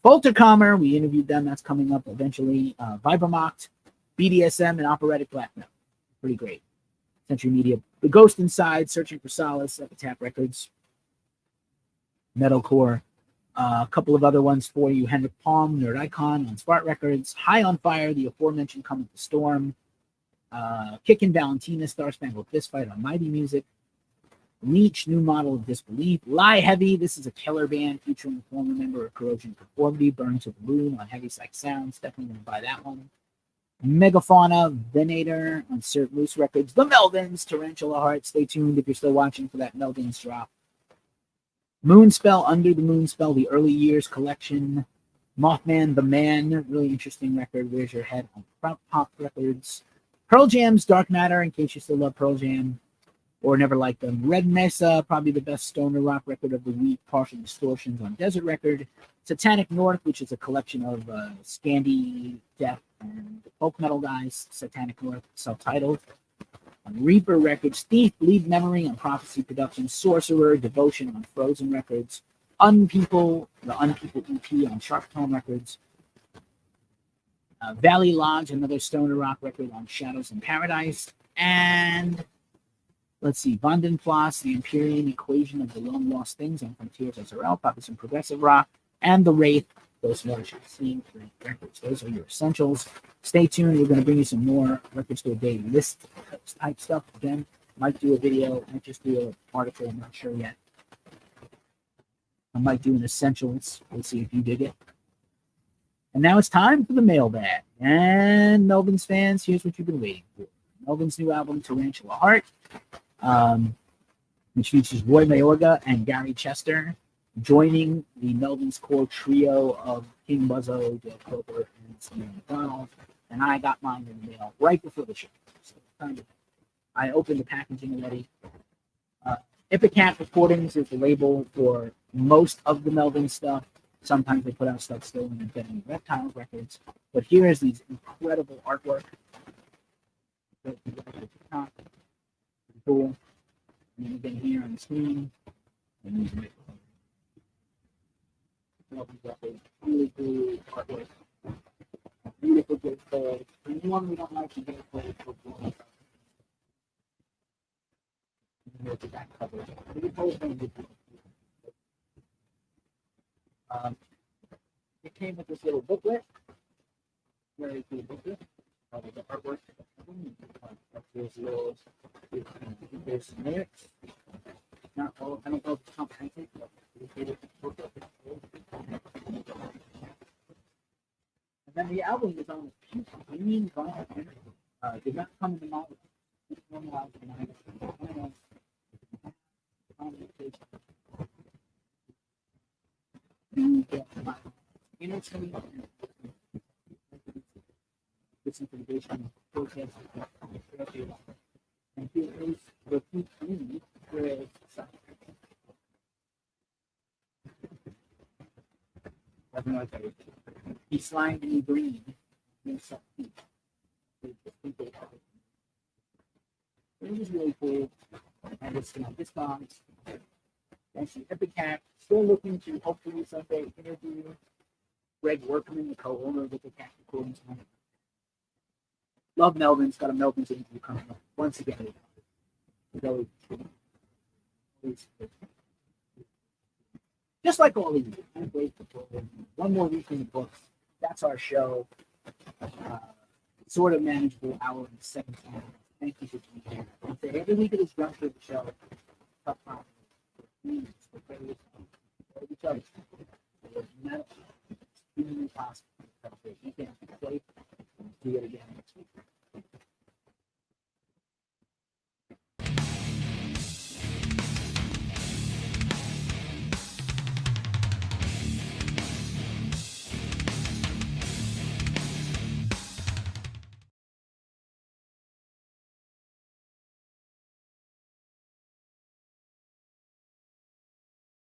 Folterkammer, we interviewed them, that's coming up eventually. Vibramoct, BDSM, and Operatic Black Metal. Pretty great. Century Media. The Ghost Inside, Searching for Solace, Epitaph Records. Metalcore. A couple of other ones for you. Henrik Palm, Nerd Icon on Spart Records. High on Fire, the aforementioned Come with the Storm. Kickin' Valentina, Star Spangled Fistfight on Mighty Music. Leech, New Model of Disbelief. Lie Heavy, this is a killer band featuring a former member of Corrosion Conformity. Burn to the Moon on Heavy Psych Sounds. Definitely going to buy that one. Megafauna, Venator on Cert Moose Records. The Melvins, Tarantula Heart. Stay tuned if you're still watching for that Melvins drop. Moonspell, Under the Moonspell, the Early Years Collection. Mothman, The Man, really interesting record. Where's Your Head on Front Pop Records. Pearl Jam's Dark Matter, in case you still love Pearl Jam or never liked them. Red Mesa, probably the best stoner rock record of the week. Partial Distortions on Desert Record. Satanic North, which is a collection of Scandi, Death, and folk metal guys. Satanic North, self-titled. On Reaper Records. Thief, Bleed Memory on Prophecy Productions. Sorcerer, Devotion on Frozen Records. Unpeople, the Unpeople EP on Sharp Tone Records. Valley Lodge, another stoner rock record on Shadows in Paradise. And let's see, Vandenplas, The Empyrean Equation of the Lone Lost Things on Frontiers SRL, probably some progressive rock. And The Wraith, those ones you've seen, 3 records. Those are your essentials. Stay tuned. We're going to bring you some more records to a day list type stuff. Again, might do a video, might just do an article. I'm not sure yet. I might do an essentials. We'll see if you dig it. And now it's time for the mailbag. And Melvin's fans, here's what you've been waiting for. Melvin's new album, Tarantula Heart, which features Roy Mayorga and Gary Chester, joining the Melvin's core trio of King Buzzo, Dale Cooper, and Steve McDonald. And I got mine in the mail right before the show. So I opened the packaging already. Ipecac Recordings is the label for most of the Melvin stuff. Sometimes they put out stuff still in Infinity Reptiles Records. But here is these incredible artwork. Cool. And then again here on the screen. And really cool artwork. Beautiful good fold. Anyone we don't like to get fold for fold. Here's the back cover. It came with this little booklet. Very cool booklet. With the artwork. There's some lyrics. Not all, I don't know if it's comprehensive, but and then the album is on this green vinyl. Did not come in the model. This information protest and here is the food community where he slimed in green. This is really cool. And it's this box. Thanks to Ipecac. Still looking to hopefully someday interview Greg Workman, the co-owner of Ipecac Recordings. Love Melvin's, got a Melvin's interview coming up once again. Just like all of you. One more week in the books. That's our show. Sort of manageable hour and 17 minutes. Thank you for being here. Every week it is run through the show. Tough time. Each other. It's extremely possible. You can't play. Do it again.